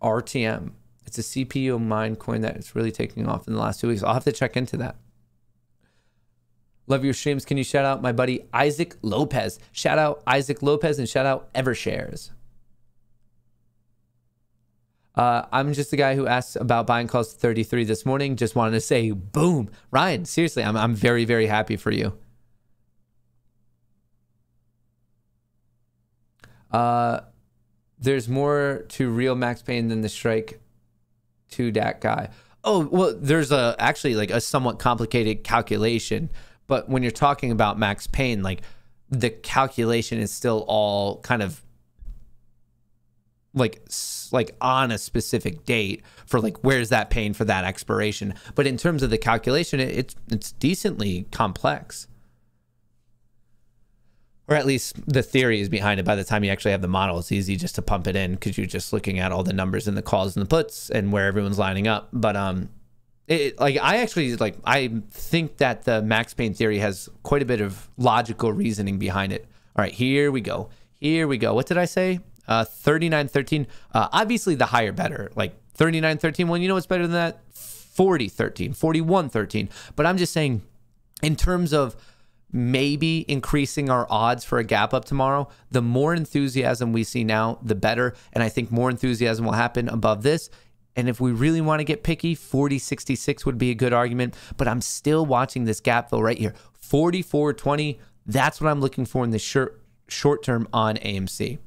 RTM. It's a CPU mine coin that it's really taking off in the last 2 weeks. I'll have to check into that. Love your streams. Can you shout out my buddy Isaac Lopez? Shout out Isaac Lopez and shout out Evershares. I'm just the guy who asked about buying calls to 33 this morning. Just wanted to say, boom. Ryan, seriously, I'm very, very happy for you. There's more to real Max Payne than the strike to that guy. Oh, well, there's actually like a somewhat complicated calculation. But when you're talking about Max Payne, like the calculation is still all kind of like on a specific date for like, where's that pain for that expiration. But in terms of the calculation, it's decently complex, or at least the theory is behind it. By the time you actually have the model, it's easy just to pump it in, because you're just looking at all the numbers and the calls and the puts and where everyone's lining up. But I think that the Max Payne theory has quite a bit of logical reasoning behind it. All right, here we go. What did I say? 39.13. Obviously the higher better. Like 39.13. Well, you know what's better than that? 40.13, 41.13. But I'm just saying, in terms of maybe increasing our odds for a gap up tomorrow, the more enthusiasm we see now, the better. And I think more enthusiasm will happen above this. And if we really want to get picky, 40.66 would be a good argument. But I'm still watching this gap fill right here. 44.20. That's what I'm looking for in the short term on AMC.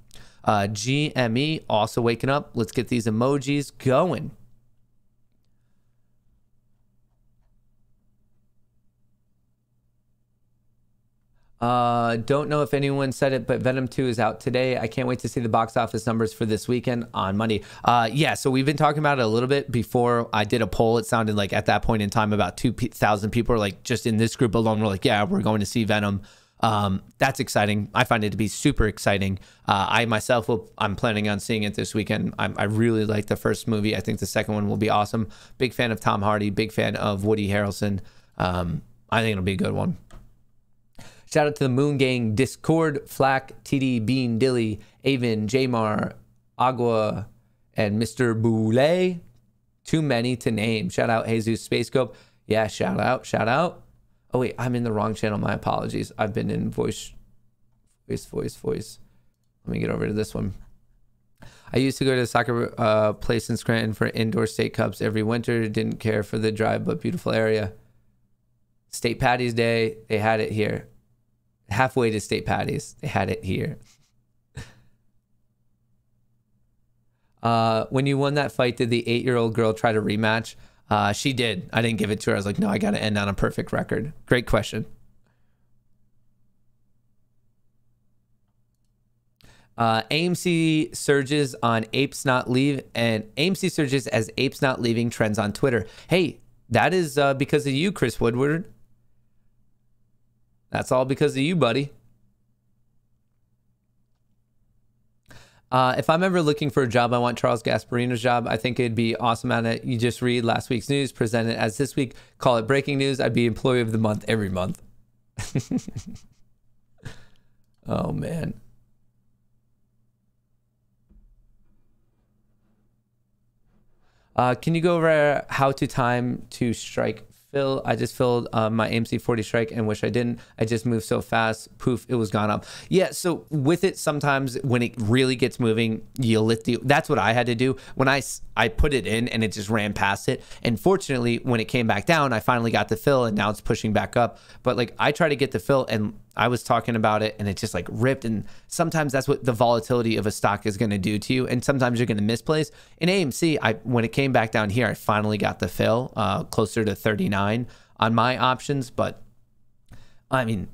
GME also waking up. Let's get these emojis going. Don't know if anyone said it, but Venom 2 is out today. I can't wait to see the box office numbers for this weekend on Monday. Yeah, so we've been talking about it a little bit before I did a poll. It sounded like at that point in time about 2,000 people are like, just in this group alone, we're like, yeah, we're going to see Venom. That's exciting. I find it to be super exciting. I myself I'm planning on seeing it this weekend. I really like the first movie. I think the second one will be awesome. Big fan of Tom Hardy, big fan of Woody Harrelson. I think it'll be a good one. Shout out to the Moon Gang Discord, Flack, TD, Bean, Dilly, Avon, Jamar, Agua, and Mr. Boulay. Too many to name. Shout out Jesus Spacescope. Yeah, shout out. Oh wait, I'm in the wrong channel. My apologies. I've been in voice. Let me get over to this one. I used to go to the soccer place in Scranton for indoor state cups every winter. Didn't care for the drive, but beautiful area. State Patties Day, they had it here. Halfway to State Patties, they had it here. When you won that fight, did the 8-year-old girl try to rematch? She did. I didn't give it to her. I was like, no, I got to end on a perfect record. Great question. AMC surges on apes not leave, and AMC surges as apes not leaving trends on Twitter. Hey, that is because of you, Chris Woodward. That's all because of you, buddy. If I'm ever looking for a job, I want Charles Gasparino's job. I think it'd be awesome at it. You just read last week's news, present it as this week, call it breaking news. I'd be employee of the month every month. Oh, man. Can you go over how to time to strike Phil, I just filled my AMC 40 strike and wish I didn't. I just moved so fast. Poof, it was gone up. Yeah, so with it, sometimes when it really gets moving, you lift the, that's what I had to do. When I put it in and it just ran past it. And fortunately, when it came back down, I finally got the fill and now it's pushing back up. But like I try to get the fill and I was talking about it and it just like ripped. And sometimes that's what the volatility of a stock is going to do to you. And sometimes you're going to misplace. In AMC, when it came back down here, I finally got the fill closer to 39 on my options. But I mean,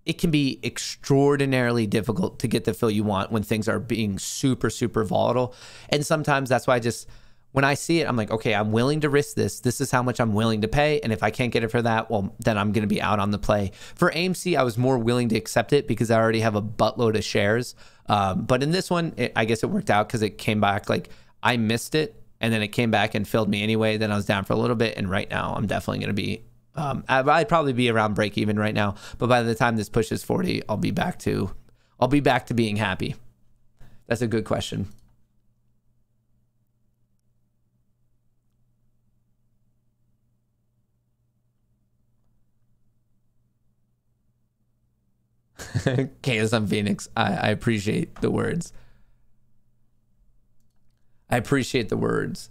it can be extraordinarily difficult to get the fill you want when things are being super, super volatile. And sometimes that's why I just, when I see it, I'm like, okay, I'm willing to risk this. This is how much I'm willing to pay. And if I can't get it for that, well, then I'm going to be out on the play. For AMC, I was more willing to accept it because I already have a buttload of shares. But in this one, I guess it worked out because it came back, like I missed it and then it came back and filled me anyway. Then I was down for a little bit. And right now I'm definitely going to be, I'd probably be around break even right now. But by the time this pushes 40, I'll be back to being happy. That's a good question. Chaos on Phoenix. I appreciate the words. I appreciate the words.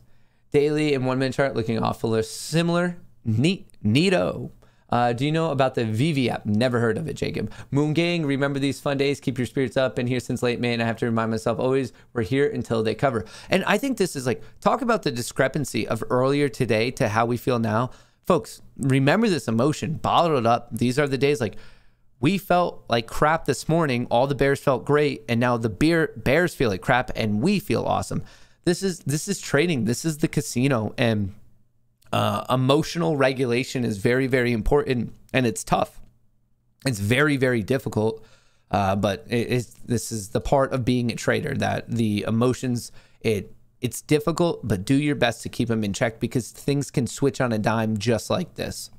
Daily and 1 minute chart looking awful similar. Neato. Do you know about the VV app? Never heard of it, Jacob. Moon Gang, remember these fun days. Keep your spirits up. Been here since late May, and I have to remind myself always we're here until they cover. And I think this is like, talk about the discrepancy of earlier today to how we feel now. Folks, remember this emotion. Bottle it up. These are the days like, we felt like crap this morning. All the bears felt great. And now the bears feel like crap and we feel awesome. This is trading. This is the casino. And emotional regulation is very, very important. And it's tough. It's very, very difficult. But this is the part of being a trader, that the emotions, it's difficult, but do your best to keep them in check because things can switch on a dime just like this.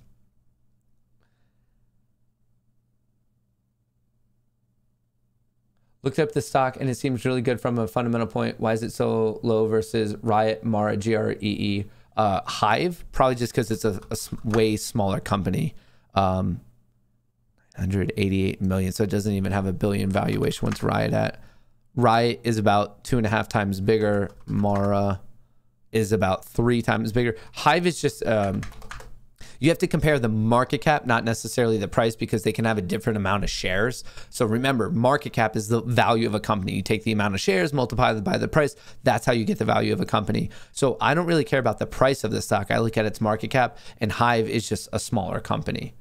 Looked up the stock and it seems really good from a fundamental point. Why is it so low versus Riot, Mara, GREE? Hive, probably just because it's a way smaller company. 188 million, so it doesn't even have a billion valuation. What's Riot at? Riot is about 2.5 times bigger. Mara is about 3 times bigger. Hive is just... you have to compare the market cap, not necessarily the price, because they can have a different amount of shares. So remember, market cap is the value of a company. You take the amount of shares, multiply it by the price. That's how you get the value of a company. So I don't really care about the price of the stock. I look at its market cap, and Hive is just a smaller company.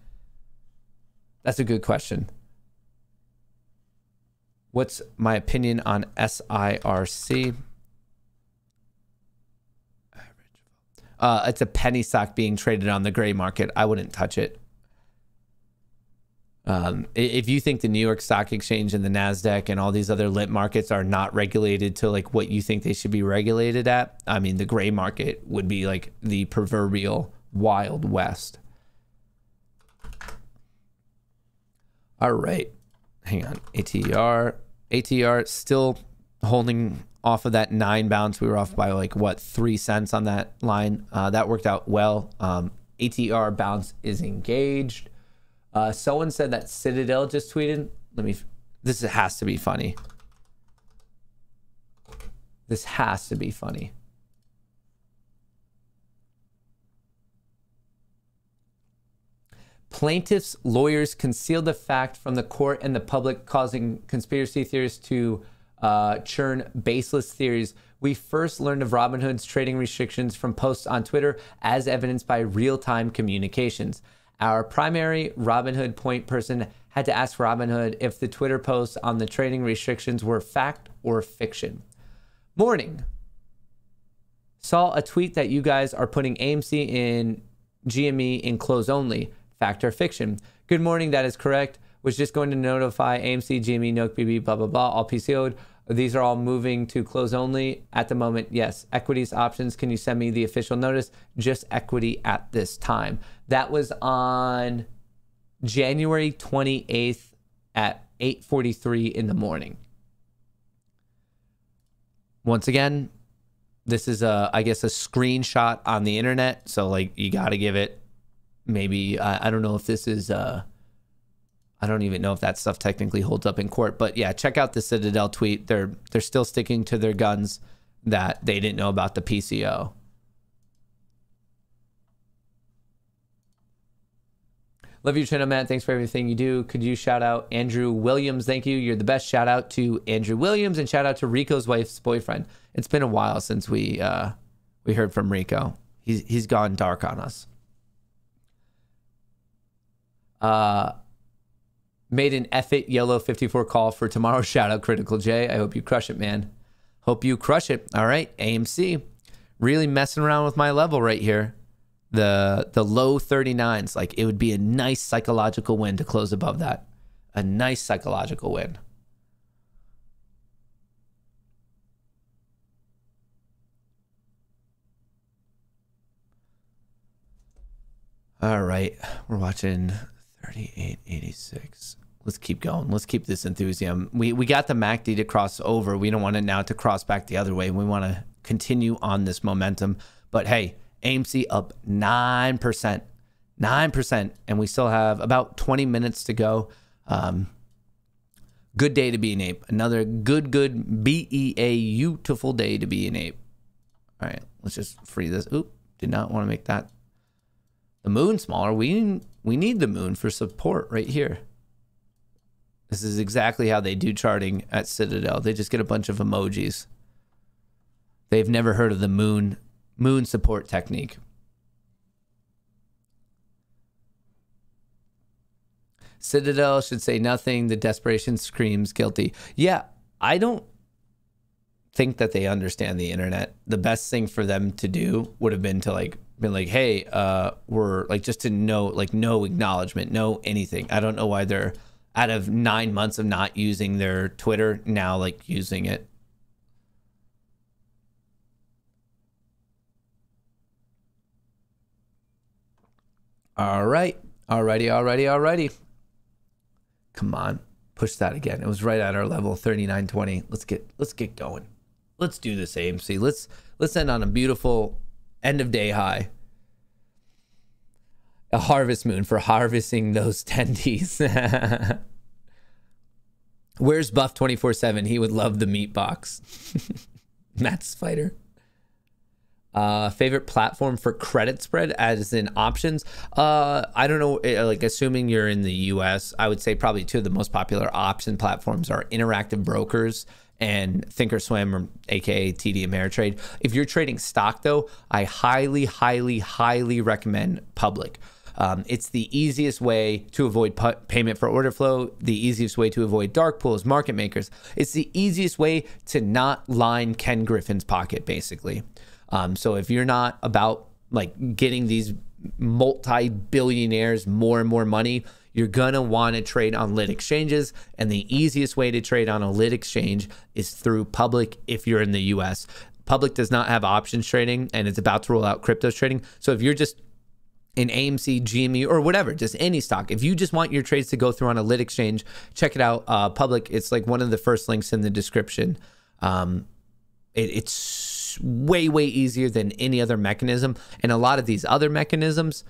That's a good question. What's my opinion on SIRC? It's a penny stock being traded on the gray market. I wouldn't touch it. If you think the New York Stock Exchange and the NASDAQ and all these other lit markets are not regulated to like what you think they should be regulated at, I mean, the gray market would be like the proverbial Wild West. All right. Hang on. ATR still holding off of that 9 bounce. We were off by like what, 3 cents on that line. That worked out well. ATR bounce is engaged. Someone said that Citadel just tweeted. This has to be funny. This has to be funny. Plaintiffs' lawyers concealed the fact from the court and the public, causing conspiracy theorists to churn baseless theories. We first learned of Robinhood's trading restrictions from posts on Twitter, as evidenced by real-time communications. Our primary Robinhood point person had to ask Robinhood if the Twitter posts on the trading restrictions were fact or fiction. Morning. Saw a tweet that you guys are putting AMC in GME in close only. Fact or fiction? Good morning, that is correct. Was just going to notify AMC, GME, NOK, BB, blah, blah, blah, all PCO'd. These are all moving to close only at the moment. Yes. Equities, options. Can you send me the official notice? Just equity at this time. That was on January 28th at 8:43 in the morning. Once again, this is I guess a screenshot on the internet. So like you got to give it maybe I don't know if this is I don't even know if that stuff technically holds up in court, but yeah, check out the Citadel tweet. They're still sticking to their guns that they didn't know about the PCO. Love you, Chino Matt. Thanks for everything you do. Could you shout out Andrew Williams? Thank you. You're the best. Shout out to Andrew Williams and shout out to Rico's wife's boyfriend. It's been a while since we heard from Rico. He's gone dark on us. Made an F-it yellow 54 call for tomorrow. Shout out Critical J. I hope you crush it, man. Hope you crush it. All right, AMC. Really messing around with my level right here. The low 39s. Like, it would be a nice psychological win to close above that. A nice psychological win. All right, we're watching 38.86. Let's keep going. Let's keep this enthusiasm. We got the MACD to cross over. We don't want it now to cross back the other way. We want to continue on this momentum. But hey, AMC up 9%. 9%. And we still have about 20 minutes to go. Good day to be an ape. Another good beautiful day to be an ape. All right, let's just free this. Oop, did not want to make that the moon smaller. We need the moon for support right here. This is exactly how they do charting at Citadel. They just get a bunch of emojis. They've never heard of the moon support technique. Citadel should say nothing. The desperation screams guilty. Yeah, I don't think that they understand the internet. The best thing for them to do would have been to been like, hey, we're like, just to know, like, no acknowledgement, no anything. I don't know why they're out of 9 months of not using their Twitter now, like, using it. All right. Alrighty. Come on. Push that again. It was right at our level, 39.20. Let's get going. Let's do this, AMC. Let's end on a beautiful end of day high. A harvest moon for harvesting those tendies. Where's Buff 24/7? He would love the meat box. Matt's fighter. Favorite platform for credit spread as in options? I don't know, like, assuming you're in the US, I would say probably two of the most popular option platforms are Interactive Brokers and Thinkorswim, or aka TD Ameritrade. If you're trading stock though, I highly recommend Public. It's the easiest way to avoid payment for order flow, the easiest way to avoid dark pools, market makers. It's the easiest way to not line Ken Griffin's pocket, basically. So if you're not about like getting these multi-billionaires more and more money, you're gonna want to trade on lit exchanges, and the easiest way to trade on a lit exchange is through Public if you're in the US. Public does not have options trading, and it's about to roll out cryptos trading. So if you're just in AMC, GME, or whatever, just any stock, if you just want your trades to go through on a lit exchange, check it out. Public, it's like one of the first links in the description. It's way easier than any other mechanism, and a lot of these other mechanisms,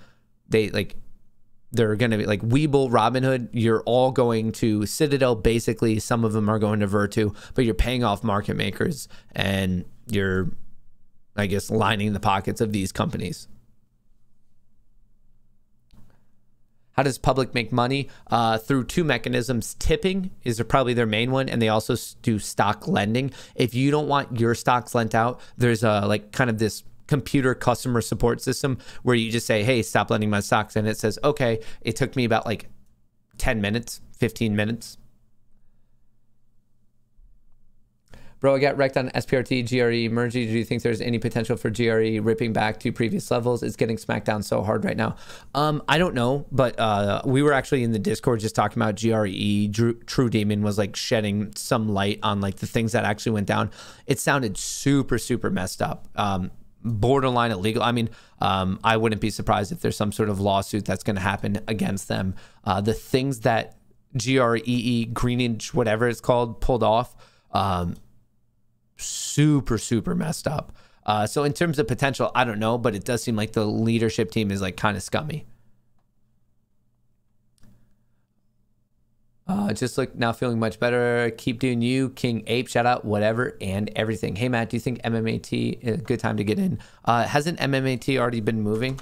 they're going to be like Webull, Robinhood. You're all going to Citadel, basically. Some of them are going to Virtu, but you're paying off market makers, and you're, I guess, lining the pockets of these companies. How does Public make money? Through two mechanisms. Tipping is probably their main one, and they also do stock lending. If you don't want your stocks lent out, there's like kind of this computer customer support system where you just say, hey, stop lending my stocks, and it says, okay. It took me about like 10 minutes, 15 minutes. Bro, I got wrecked on SPRT, GRE, Mergy. Do you think there's any potential for GRE ripping back to previous levels? It's getting smacked down so hard right now. I don't know, but we were actually in the Discord just talking about GRE. True Demon was like shedding some light on like the things that actually went down. It sounded super messed up. Borderline illegal. I mean, I wouldn't be surprised if there's some sort of lawsuit that's going to happen against them. The things that GREE, Greenwich, whatever it's called, pulled off, super messed up. So in terms of potential, I don't know, but it does seem like the leadership team is like kind of scummy. Just look now, feeling much better. Keep doing you, King Ape. Shout out, whatever and everything. Hey Matt, do you think MMAT is a good time to get in? Hasn't MMAT already been moving?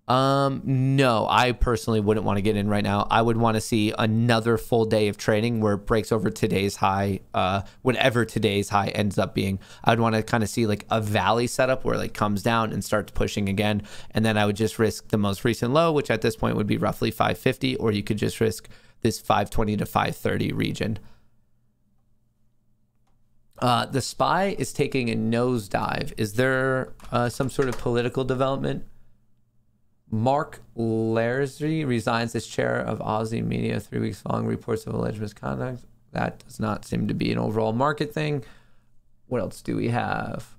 No, I personally wouldn't want to get in right now. I would want to see another full day of trading where it breaks over today's high, whatever today's high ends up being. I'd want to kind of see like a valley setup where it like comes down and starts pushing again. And then I would just risk the most recent low, which at this point would be roughly 550, or you could just risk this 520 to 530 region. The SPY is taking a nosedive. Is there some sort of political development? Mark Laresby resigns as chair of Aussie media 3 weeks following reports of alleged misconduct. That does not seem to be an overall market thing. What else do we have?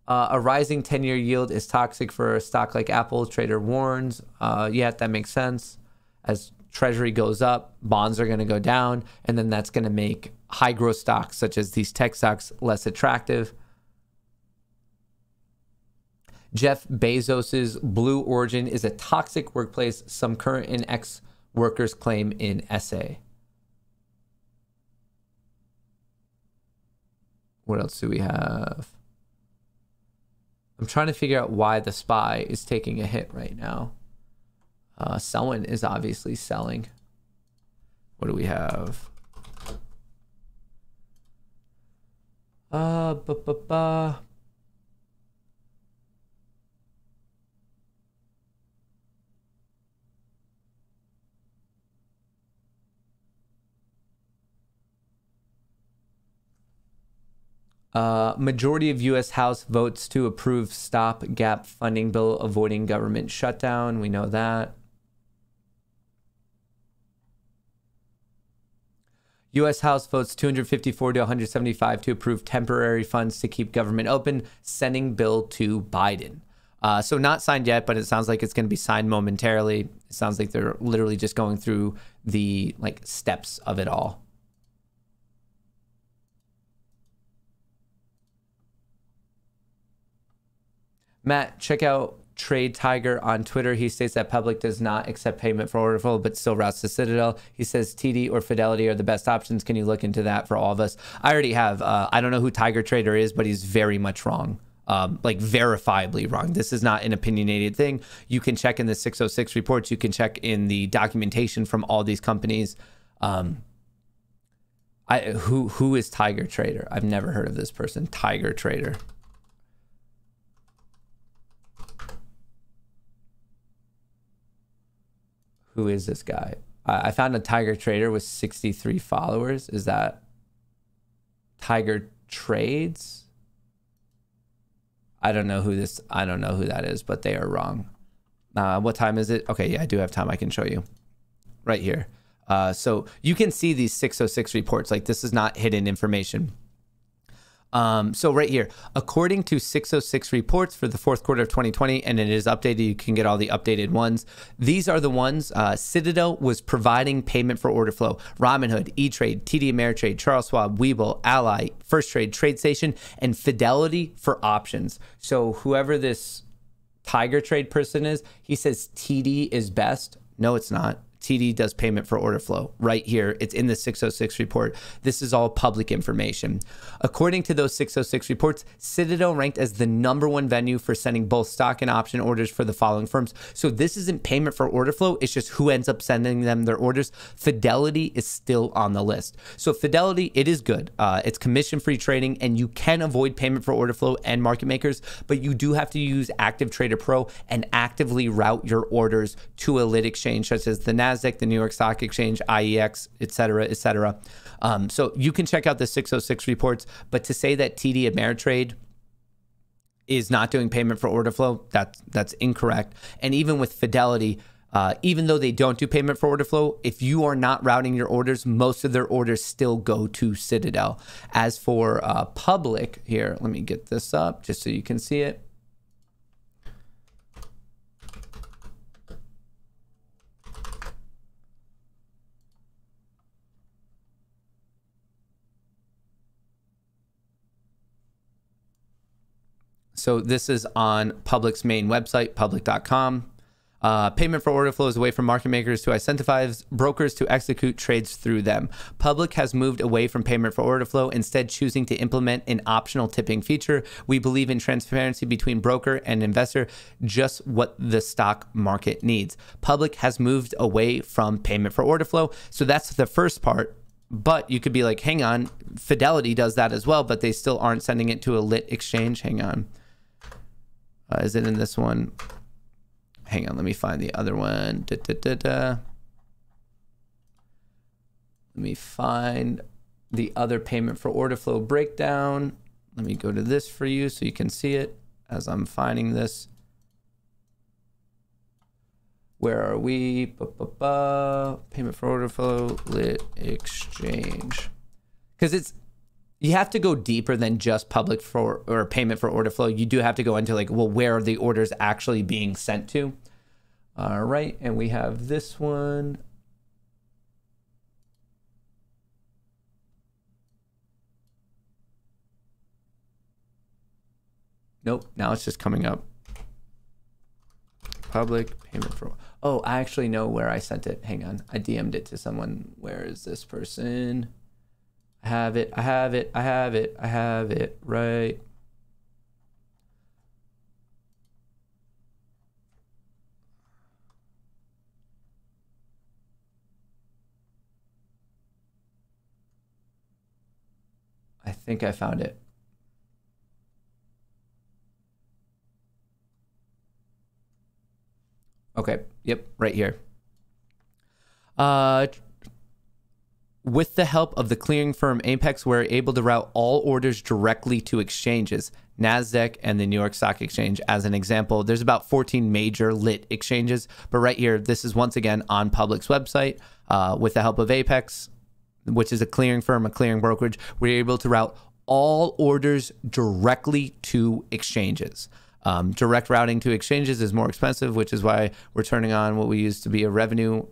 A rising 10-year yield is toxic for a stock like Apple, trader warns. Yeah, that makes sense. As treasury goes up, bonds are going to go down, and then that's going to make high growth stocks such as these tech stocks less attractive. Jeff Bezos's Blue Origin is a toxic workplace, some current and ex-workers claim in essay. What else do we have? I'm trying to figure out why the SPY is taking a hit right now. Someone is obviously selling. What do we have? Majority of U.S. House votes to approve stopgap funding bill avoiding government shutdown. We know that. U.S. House votes 254 to 175 to approve temporary funds to keep government open, sending bill to Biden. So not signed yet, but it sounds like it's going to be signed momentarily. It sounds like they're literally just going through the like steps of it all. Matt, check out Trade Tiger on Twitter. He states that Public does not accept payment for order flow, but still routes to Citadel. He says TD or Fidelity are the best options. Can you look into that for all of us? I already have. I don't know who Tiger Trader is, but he's very much wrong. Like verifiably wrong. This is not an opinionated thing. You can check in the 606 reports. You can check in the documentation from all these companies. Who is Tiger Trader? I've never heard of this person. Tiger Trader. Who is this guy? I found a Tiger Trader with 63 followers. Is that Tiger Trades? I don't know who that is, but they are wrong. What time is it? Okay, yeah, I do have time. I can show you right here. So you can see these 606 reports. Like this is not hidden information. So right here, according to 606 reports for the fourth quarter of 2020, and it is updated, you can get all the updated ones. These are the ones. Citadel was providing payment for order flow. Robinhood, E-Trade, TD Ameritrade, Charles Schwab, Webull, Ally, First Trade, TradeStation, and Fidelity for options. So whoever this Tiger Trade person is, he says TD is best. No, it's not. TD does payment for order flow right here. It's in the 606 report. This is all public information. According to those 606 reports, Citadel ranked as the #1 venue for sending both stock and option orders for the following firms. So this isn't payment for order flow. It's just who ends up sending them their orders. Fidelity is still on the list. So Fidelity, it is good. It's commission-free trading, and you can avoid payment for order flow and market makers, but you do have to use Active Trader Pro and actively route your orders to a lit exchange such as the NASDAQ, the New York Stock Exchange, IEX, et cetera, et cetera. So you can check out the 606 reports, but to say that TD Ameritrade is not doing payment for order flow, that's incorrect. And even with Fidelity, even though they don't do payment for order flow, if you are not routing your orders, most of their orders still go to Citadel. As for Public, here, let me get this up just so you can see it. So this is on Public's main website, public.com. Payment for order flows away from market makers to incentivize brokers to execute trades through them. Public has moved away from payment for order flow, instead choosing to implement an optional tipping feature. We believe in transparency between broker and investor, just what the stock market needs. Public has moved away from payment for order flow. So that's the first part. But you could be like, hang on, Fidelity does that as well, but they still aren't sending it to a lit exchange. Hang on. Is it in this one? Hang on, let me find the other one. Let me find the other payment for order flow breakdown. Let me go to this for you so you can see it as I'm finding this. Where are we? Payment for order flow, lit exchange. Because you have to go deeper than just public for or payment for order flow. You do have to go into like, well, where are the orders actually being sent to? All right, and we have this one. Nope, now it's just coming up. Public payment for, oh, I actually know where I sent it. Hang on, I DM'd it to someone. Where is this person? I have it, I have it, I have it, I have it, right. I think I found it. Okay, yep, right here. With the help of the clearing firm APES, we're able to route all orders directly to exchanges, NASDAQ and the New York Stock Exchange. As an example, there's about 14 major lit exchanges, but right here, this is once again on Public's website. With the help of APES, which is a clearing firm, a clearing brokerage, we're able to route all orders directly to exchanges. Direct routing to exchanges is more expensive, which is why we're turning on what we used to be a revenue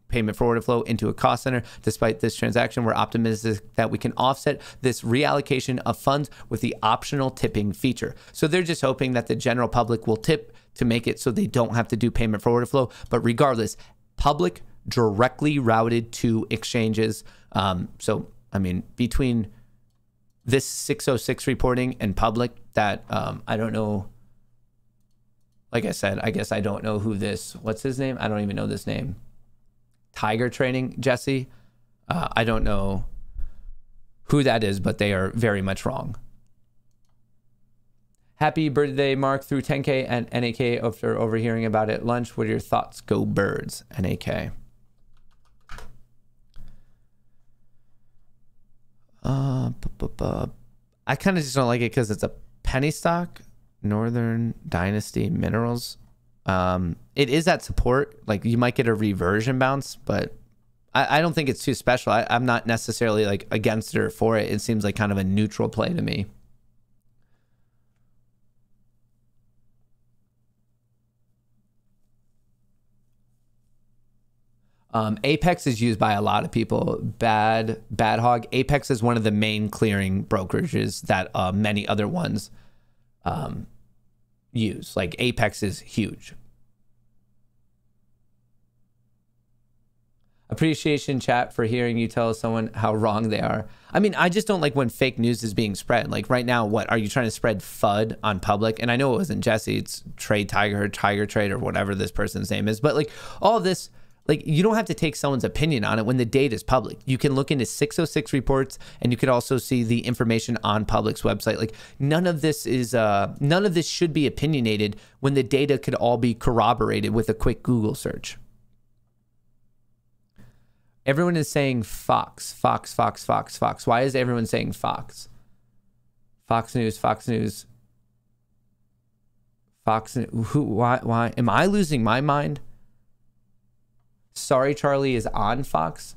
payment for order flow into a cost center. Despite this transaction, we're optimistic that we can offset this reallocation of funds with the optional tipping feature. So they're just hoping that the general public will tip to make it so they don't have to do payment for order flow. But regardless, Public directly routed to exchanges. So, I mean, between this 606 reporting and Public, that I don't know. Like I said, I guess I don't know who this, what's his name? I don't even know this name. Tiger Trading, Jesse. I don't know who that is, but they are very much wrong. Happy birthday, Mark, through 10K and NAK after overhearing about it at lunch. What are your thoughts? Go Birds, NAK. I kind of just don't like it because it's a penny stock. Northern Dynasty Minerals. It is at support. Like, you might get a reversion bounce, but I don't think it's too special. I'm not necessarily like against it or for it. It seems like kind of a neutral play to me. APES is used by a lot of people. Bad Hog. APES is one of the main clearing brokerages that many other ones use. Like, APES is huge. Appreciation, chat, for hearing you tell someone how wrong they are. I mean, I just don't like when fake news is being spread. Like right now, what are you trying to spread FUD on Public? And I know it wasn't Jesse, it's Trade Tiger, Tiger Trade, or whatever this person's name is. But like all of this, like, you don't have to take someone's opinion on it when the data is public. You can look into 606 reports, and you can also see the information on Public's website. Like, none of this should be opinionated when the data could all be corroborated with a quick Google search. Everyone is saying Fox, Fox, Fox, Fox, Fox. Why is everyone saying Fox? Fox News, Fox News. Fox, who, why? Am I losing my mind? Sorry, Charlie is on Fox.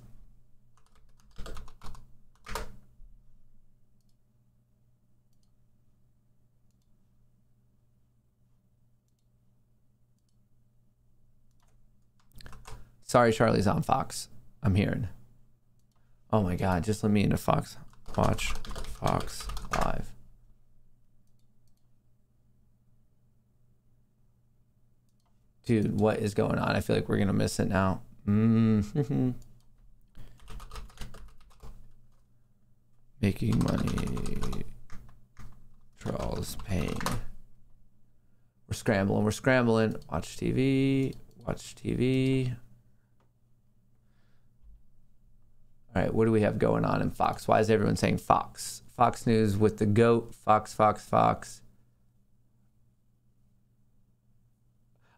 Sorry, Charlie's on Fox. I'm hearing. Oh my God, just let me into Fox. Watch Fox Live. Dude, what is going on? I feel like we're gonna miss it now. Making money. Charles paying. We're scrambling. We're scrambling. Watch TV. Watch TV. All right, what do we have going on in Fox? Why is everyone saying Fox? Fox News with the GOAT. Fox.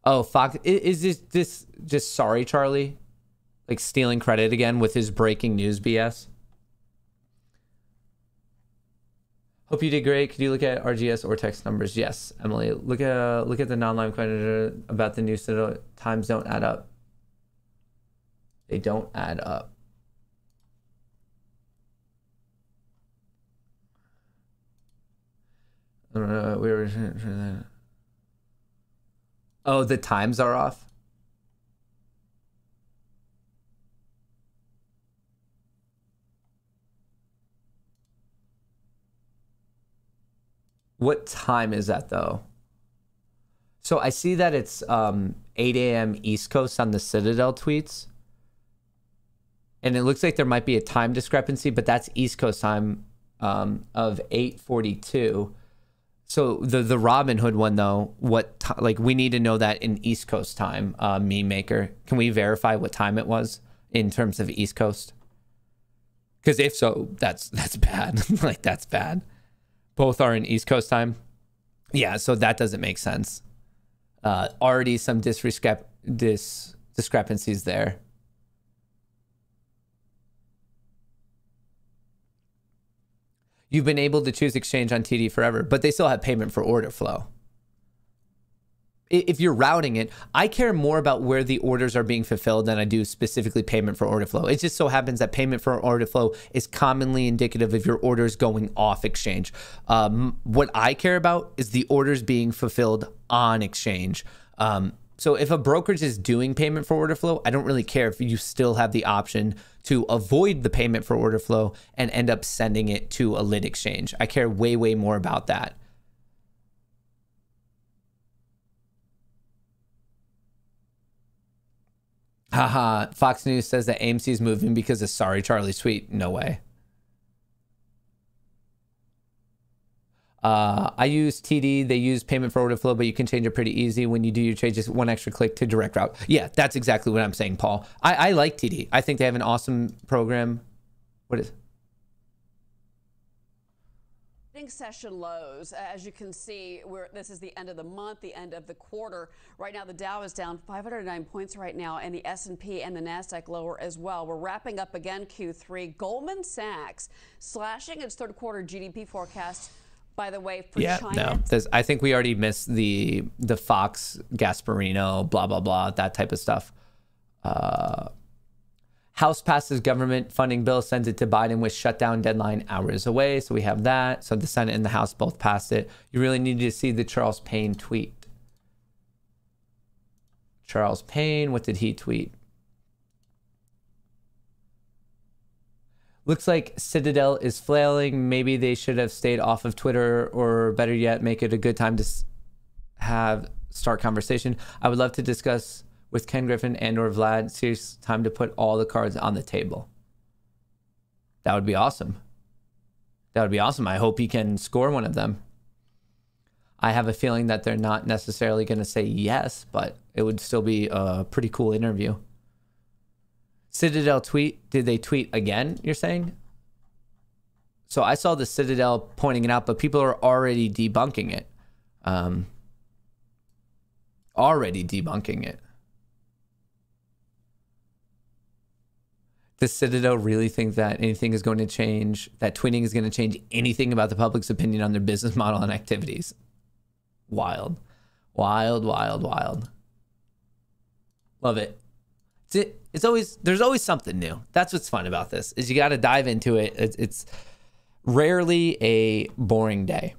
Oh, Fox. Is this just sorry, Charlie? Like stealing credit again with his breaking news BS? Hope you did great. Could you look at RGS or text numbers? Yes, Emily. Look at the non-live question about the news. Times don't add up. They don't add up. I don't know. We were. Oh, the times are off. What time is that though? So I see that it's 8 a.m. East Coast on the Citadel tweets. And it looks like there might be a time discrepancy, but that's East Coast time of 8:42. So the Robin Hood one though, like we need to know that in East Coast time, meme maker. Can we verify what time it was in terms of East Coast? Because if so, that's bad. Like that's bad. Both are in East Coast time. Yeah, so that doesn't make sense. Already some discrepancies there. You've been able to choose exchange on TD forever, but they still have payment for order flow. If you're routing it, I care more about where the orders are being fulfilled than I do specifically payment for order flow. It just so happens that payment for order flow is commonly indicative of your orders going off exchange. What I care about is the orders being fulfilled on exchange. So if a brokerage is doing payment for order flow, I don't really care if you still have the option to avoid the payment for order flow and end up sending it to a lit exchange. I care way, way more about that. Haha, Fox News says that AMC is moving because of sorry Charlie's tweet. No way. I use TD. They use payment for order flow, but you can change it pretty easy. When you do your trade, just one extra click to direct route. Yeah, that's exactly what I'm saying, Paul. I like TD. I think they have an awesome program. What is it? Session lows. As you can see, this is the end of the month, the end of the quarter. Right now, the Dow is down 509 points right now, and the S&P and the NASDAQ lower as well. We're wrapping up again Q3. Goldman Sachs slashing its third quarter GDP forecast. By the way, for China. No, I think we already missed the Fox Gasparino, blah, blah, blah, that type of stuff. House passes government funding bill, sends it to Biden with shutdown deadline hours away. So we have that. So the Senate and the House both passed it. You really need to see the Charles Payne tweet. Charles Payne, what did he tweet? Looks like Citadel is flailing. Maybe they should have stayed off of Twitter, or better yet, make it a good time to start conversation. I would love to discuss with Ken Griffin and or Vlad. Serious time to put all the cards on the table. That would be awesome. That would be awesome. I hope he can score one of them. I have a feeling that they're not necessarily going to say yes, but it would still be a pretty cool interview. Citadel tweet. Did they tweet again, you're saying? So I saw the Citadel pointing it out, but people are already debunking it. Already debunking it. Does Citadel really think that anything is going to change, that tweeting is going to change anything about the public's opinion on their business model and activities? Wild. Wild, wild, wild. Love it. There's always something new. That's what's fun about this, is you got to dive into it. It's rarely a boring day.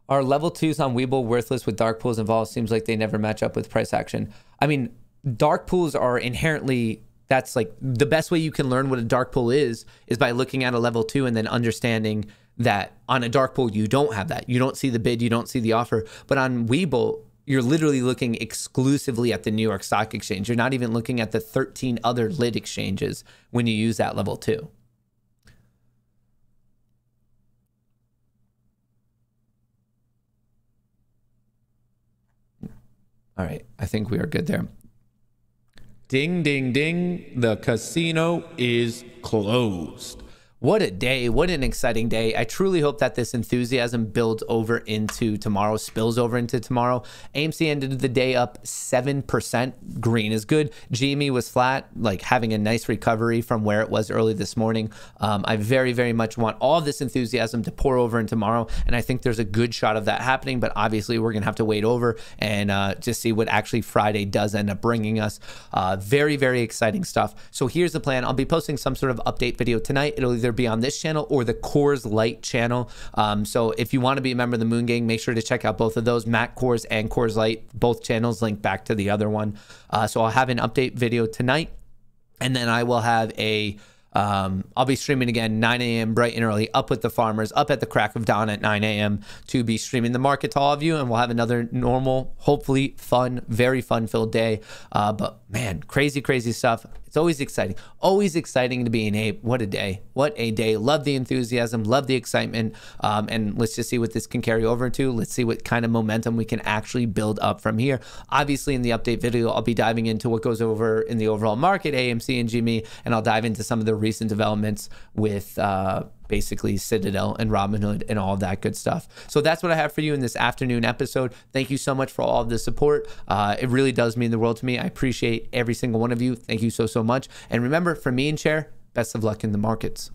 Are level 2s on Webull worthless with dark pools involved? Seems like they never match up with price action. I mean, dark pools are inherently, that's like the best way you can learn what a dark pool is by looking at a level 2 and then understanding that on a dark pool, you don't have that. You don't see the bid, you don't see the offer. But on Webull, you're literally looking exclusively at the New York Stock Exchange. You're not even looking at the 13 other lit exchanges when you use that level 2. All right, I think we are good there. Ding, ding, ding. The casino is closed. What a day. What an exciting day. I truly hope that this enthusiasm builds over into tomorrow, spills over into tomorrow. AMC ended the day up 7%. Green is good. GME was flat, like having a nice recovery from where it was early this morning. I very, very much want all of this enthusiasm to pour over in tomorrow. And I think there's a good shot of that happening. But obviously, we're going to have to wait over and just see what actually Friday does end up bringing us. Very, very exciting stuff. So here's the plan. I'll be posting some sort of update video tonight. It'll either be on this channel or the Kohrs Light channel. So if you want to be a member of the Moon Gang, make sure to check out both of those, Matt Kohrs and Kohrs Light, both channels linked back to the other one. So I'll have an update video tonight, and then I will have a I'll be streaming again 9 a.m. bright and early, up with the farmers, up at the crack of dawn at 9 a.m. to be streaming the market to all of you, and we'll have another normal, hopefully fun, very fun-filled day. But man, crazy, crazy stuff. It's always exciting to be an ape. What a day. What a day. Love the enthusiasm, love the excitement, and let's just see what this can carry over to. Let's see what kind of momentum we can actually build up from here. Obviously, in the update video, I'll be diving into what goes over in the overall market, AMC and GME, and I'll dive into some of the recent developments with basically Citadel and Robinhood and all of that good stuff. So that's what I have for you in this afternoon episode. Thank you so much for all of the support. It really does mean the world to me. I appreciate every single one of you. Thank you so much. And remember, for me and Chair, best of luck in the markets.